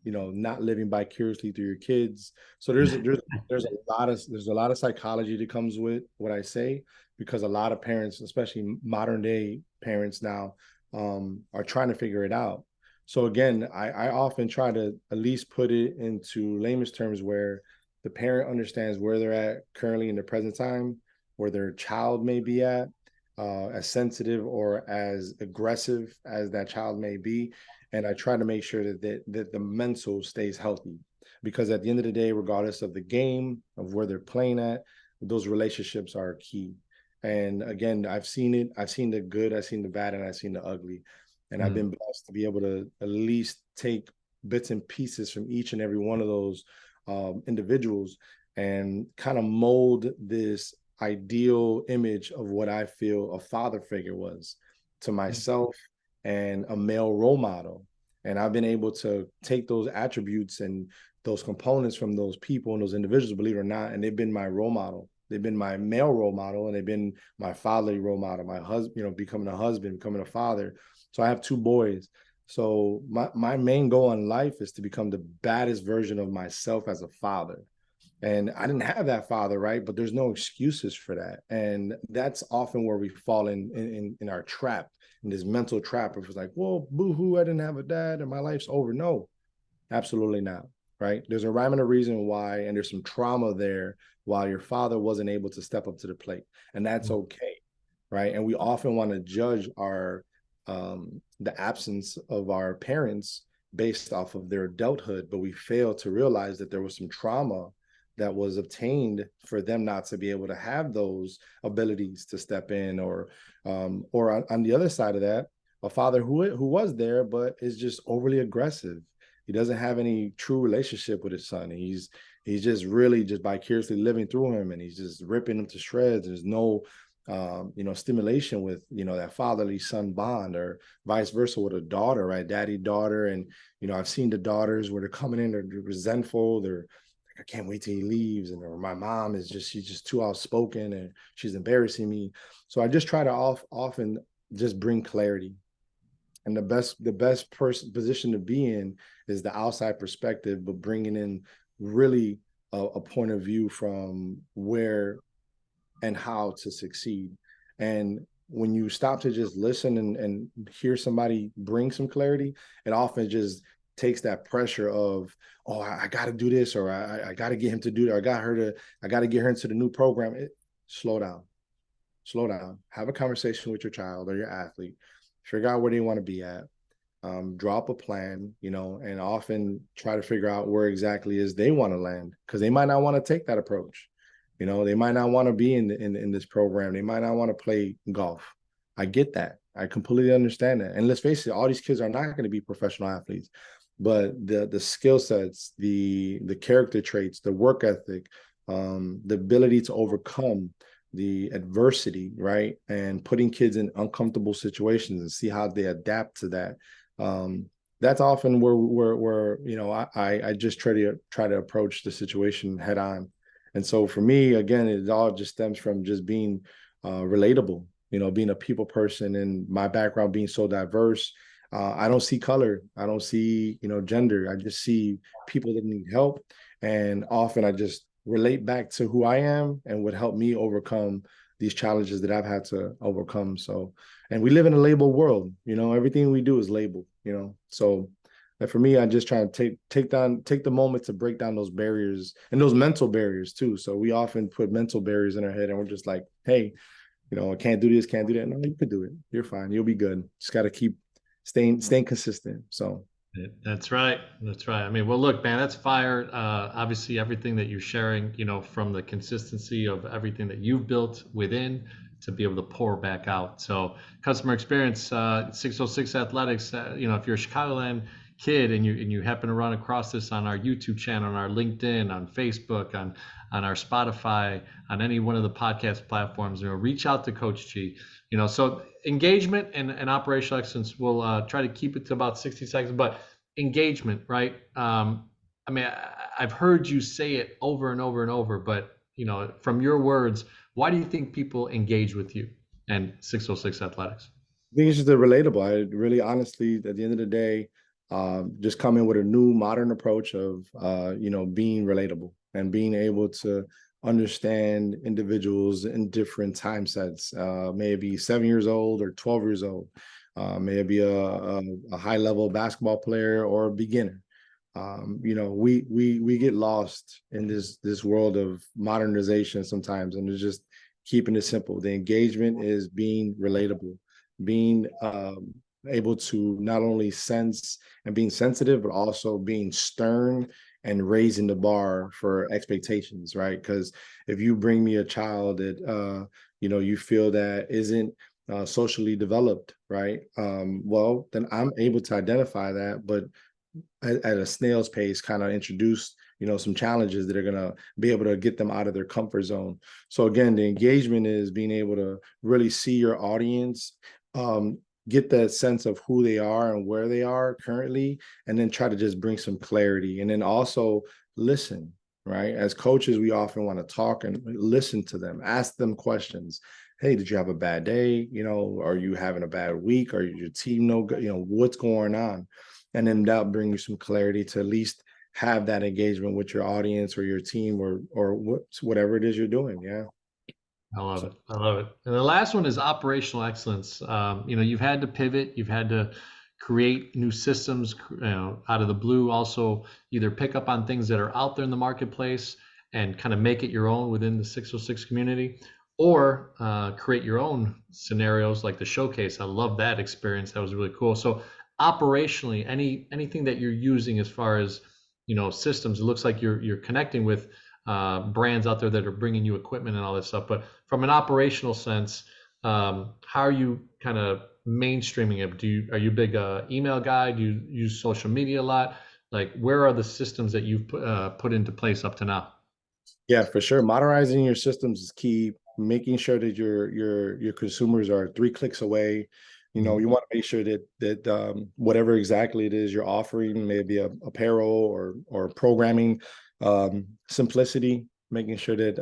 not living vicariously through your kids. So there's a lot of psychology that comes with what I say, because a lot of parents, especially modern day parents now, are trying to figure it out. So again, I often try to at least put it into layman's terms where the parent understands where they're at currently in the present time, where their child may be at, as sensitive or as aggressive as that child may be, and I try to make sure that the mental stays healthy, because at the end of the day, regardless of the game, of where they're playing at, those relationships are key. And again, I've seen it. I've seen the good, I've seen the bad, and I've seen the ugly. And I've been Mm. blessed to be able to at least take bits and pieces from each and every one of those individuals and kind of mold this ideal image of what I feel a father figure was to myself and a male role model. And I've been able to take those attributes and those components from those people and those individuals, believe it or not, and they've been my role model. They've been my male role model, and they've been my fatherly role model, my husband, becoming a husband, becoming a father. So I have two boys. So my main goal in life is to become the baddest version of myself as a father. And I didn't have that father, right? But there's no excuses for that. And that's often where we fall in our trap, in this mental trap of it's like, well, boo-hoo, I didn't have a dad and my life's over. No, absolutely not. Right. There's a rhyme and a reason why, and there's some trauma there while your father wasn't able to step up to the plate. And that's okay. Right. And we often want to judge the absence of our parents based off of their adulthood, but we fail to realize that there was some trauma that was obtained for them not to be able to have those abilities to step in, or on the other side of that, a father who was there but is just overly aggressive. He doesn't have any true relationship with his son. He's just really just vicariously living through him, and he's just ripping him to shreds. There's no stimulation with, that fatherly son bond, or vice versa with a daughter, right? Daddy, daughter. And, I've seen the daughters where they're coming in, they're resentful. They're like, I can't wait till he leaves. And or my mom she's just too outspoken and she's embarrassing me. So I just try to often just bring clarity. And the best position to be in is the outside perspective, but bringing in really a point of view from where and how to succeed. And when you stop to just listen and hear somebody bring some clarity, it often just takes that pressure of, oh, I got to do this, or I got to get him to do that, or I got to get her into the new program. Slow down, slow down, have a conversation with your child or your athlete, figure out where they want to be at, drop a plan, and often try to figure out where exactly is they want to land, because they might not want to take that approach. They might not want to be in this program. They might not want to play golf. I get that. I completely understand that. And let's face it, all these kids are not going to be professional athletes, but the skill sets, the character traits, the work ethic, the ability to overcome the adversity, right, and putting kids in uncomfortable situations and see how they adapt to that. That's often where I just try to approach the situation head on. And so for me, again, it all just stems from just being relatable, being a people person, and my background being so diverse. I don't see color. I don't see, gender. I just see people that need help. And often I just relate back to who I am and would help me overcome these challenges that I've had to overcome. So, and we live in a labeled world, everything we do is labeled, so and for me, I just try to take the moment to break down those barriers and those mental barriers too. So we often put mental barriers in our head, and we're just like, hey, I can't do this, can't do that. No, you could do it. You're fine. You'll be good. Just got to keep staying consistent. So That's right. That's right. I mean, well, look, man, that's fire. Obviously, everything that you're sharing, from the consistency of everything that you've built within to be able to pour back out. So, customer experience, 606 Athletics. If you're a Chicagoland kid and you happen to run across this on our YouTube channel, on our LinkedIn, on Facebook, on our Spotify, on any one of the podcast platforms, reach out to Coach G. So engagement and operational excellence. We'll try to keep it to about 60 seconds, but engagement, right? I mean, I've heard you say it over and over and over, but from your words, why do you think people engage with you and 606 Athletics? I think it's just a relatable. I really, honestly, at the end of the day, just come in with a new modern approach of, being relatable and being able to understand individuals in different time sets. May it be 7 years old or 12 years old. May it be a high level basketball player or a beginner. We get lost in this world of modernization sometimes, and it's just keeping it simple. The engagement is being relatable, being able to not only sense and being sensitive, but also being stern and raising the bar for expectations, right? Because if you bring me a child that you feel that isn't socially developed, right? Well, then I'm able to identify that, but at a snail's pace, kind of introduce some challenges that are going to be able to get them out of their comfort zone. So again, the engagement is being able to really see your audience, get that sense of who they are and where they are currently, and then try to just bring some clarity, and then also listen. Right, as coaches, we often want to talk and listen to them, ask them questions. Hey, did you have a bad day? Are you having a bad week? Are your team what's going on? And then that'll bring you some clarity to at least have that engagement with your audience or your team or whatever it is you're doing. Yeah. I love So it. I love it. And the last one is operational excellence. You've had to pivot, you've had to create new systems, out of the blue. Also, either pick up on things that are out there in the marketplace and kind of make it your own within the 606 community, or create your own scenarios like the showcase. I love that experience. That was really cool. So, operationally, anything that you're using as far as systems, it looks like you're connecting with brands out there that are bringing you equipment and all this stuff. But from an operational sense, how are you kind of mainstreaming it? Are you a big email guy? Do you use social media a lot? Like, where are the systems that you've put into place up to now? yeah, for sure. Modernizing your systems is key. Making sure that your consumers are 3 clicks away. Mhm. You want to make sure that whatever exactly it is you're offering, maybe a apparel or programming, simplicity. Making sure that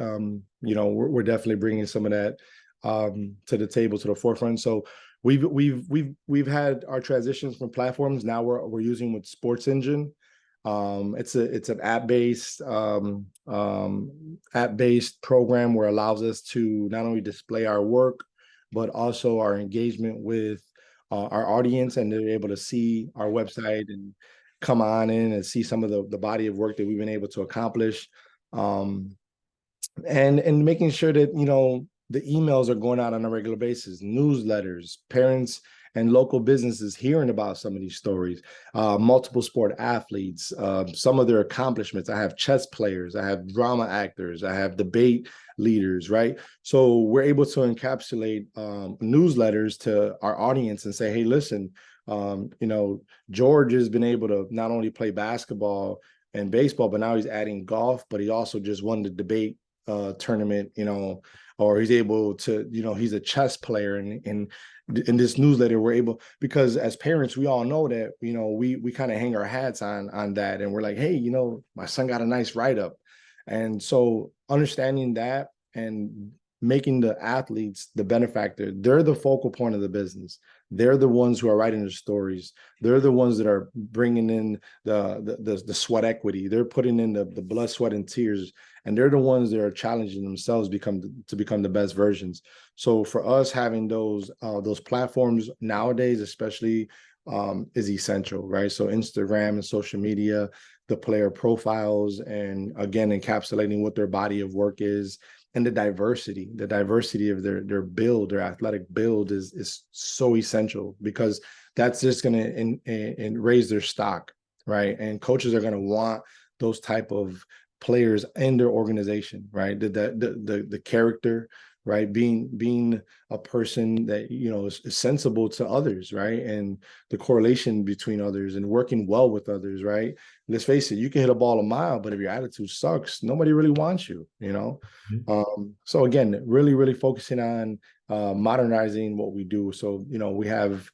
we're definitely bringing some of that to the table, to the forefront. So we've had our transitions from platforms. Now we're using with Sports Engine. It's an app based program where it allows us to not only display our work, but also our engagement with our audience, and they're able to see our website and come on in and see some of the body of work that we've been able to accomplish. Um, and making sure that the emails are going out on a regular basis, newsletters, parents and local businesses hearing about some of these stories, multiple sport athletes, some of their accomplishments. I have chess players, I have drama actors, I have debate leaders, right? So we're able to encapsulate newsletters to our audience and say, hey, listen, George has been able to not only play basketball and baseball, but now he's adding golf, but he also just won the debate tournament, or he's able to, he's a chess player. And in this newsletter, we're able, because as parents, we all know that, we kind of hang our hats on that. And we're like, hey, my son got a nice write up. And so understanding that and making the athletes the benefactor, they're the focal point of the business. They're the ones who are writing the stories. They're the ones that are bringing in the sweat equity. They're putting in the blood, sweat, and tears, and they're the ones that are challenging themselves to become the best versions. So for us, having those platforms nowadays, especially, is essential, right? So Instagram and social media, the player profiles, and again encapsulating what their body of work is, and the diversity of their build, their athletic build is so essential, because that's just going to raise their stock, right? And coaches are going to want those type of players in their organization, right? The character, right? Being a person that is sensible to others, right? And the correlation between others and working well with others, right? Let's face it, you can hit a ball a mile, but if your attitude sucks, nobody really wants you. So again, really, really focusing on modernizing what we do. So we have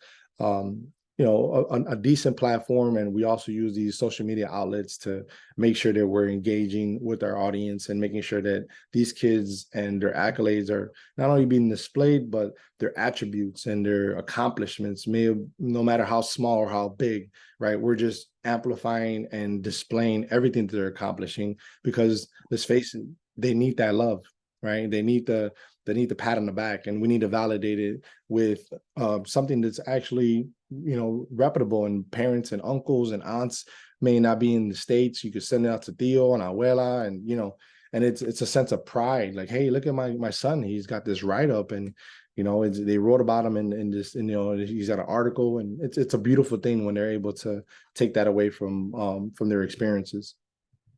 a decent platform. And we also use these social media outlets to make sure that we're engaging with our audience and making sure that these kids and their accolades are not only being displayed, but their attributes and their accomplishments, no matter how small or how big, right? We're just amplifying and displaying everything that they're accomplishing, because let's face it, they need that love, right? They need the pat on the back, and we need to validate it with something that's actually, reputable. And parents and uncles and aunts may not be in the States. You could send it out to Theo and Abuela, and and it's a sense of pride. Like, hey, look at my son. He's got this write up, and they wrote about him in this, and he's got an article, and it's a beautiful thing when they're able to take that away from their experiences.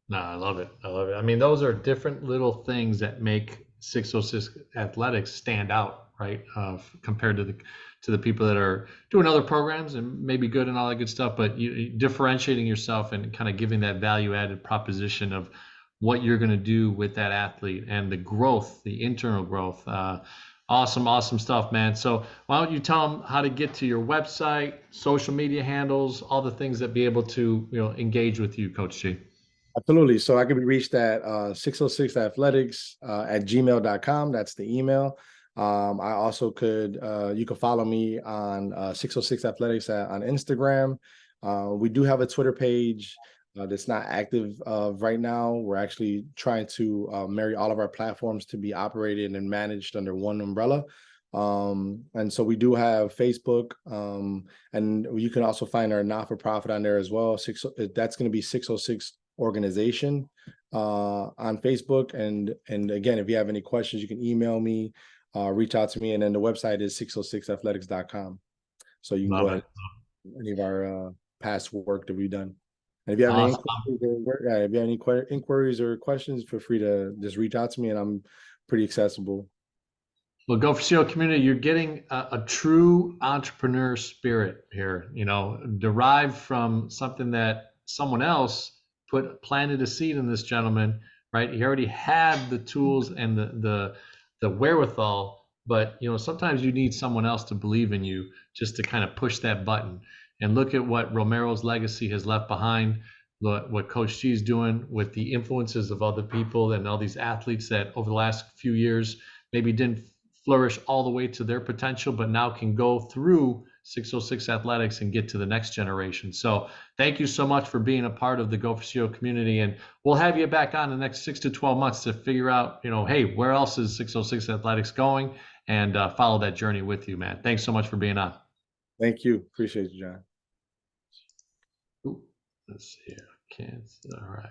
No, I love it. I love it. I mean, those are different little things that make 606 athletics stand out, right? Compared to the people that are doing other programs and maybe good and all that good stuff, but you differentiating yourself and kind of giving that value added proposition of what you're going to do with that athlete and the growth, the internal growth. Awesome, awesome stuff, man. So why don't you tell them how to get to your website, social media handles, all the things that be able to engage with you, Coach G. Absolutely. So I can be reached at 606athletics at gmail.com. That's the email. I also you can follow me on 606 athletics on Instagram. We do have a Twitter page that's not active right now. We're actually trying to marry all of our platforms to be operated and managed under one umbrella. And so we do have Facebook, and you can also find our not-for-profit on there as well. That's going to be 606 organization on Facebook. And again, if you have any questions, you can email me, reach out to me. And then the website is 606athletics.com. So you can go Love ahead it. and any of our past work that we've done. And if you have any Awesome. inquiries or questions, feel free to just reach out to me, and I'm pretty accessible. Well, Go for CEO community, you're getting a true entrepreneur spirit here, derived from something that someone else planted a seed in this gentleman, right? He already had the tools and the wherewithal, but sometimes you need someone else to believe in you just to kind of push that button. And look at what Romero's legacy has left behind, what Coach G is doing with the influences of other people and all these athletes that over the last few years maybe didn't flourish all the way to their potential, but now can go through 606 athletics and get to the next generation. So thank you so much for being a part of the Go for CEO community. And we'll have you back on the next 6 to 12 months to figure out, hey, where else is 606 athletics going, and follow that journey with you, man. Thanks so much for being on. Thank you. Appreciate you, John. Ooh, let's see here. All right.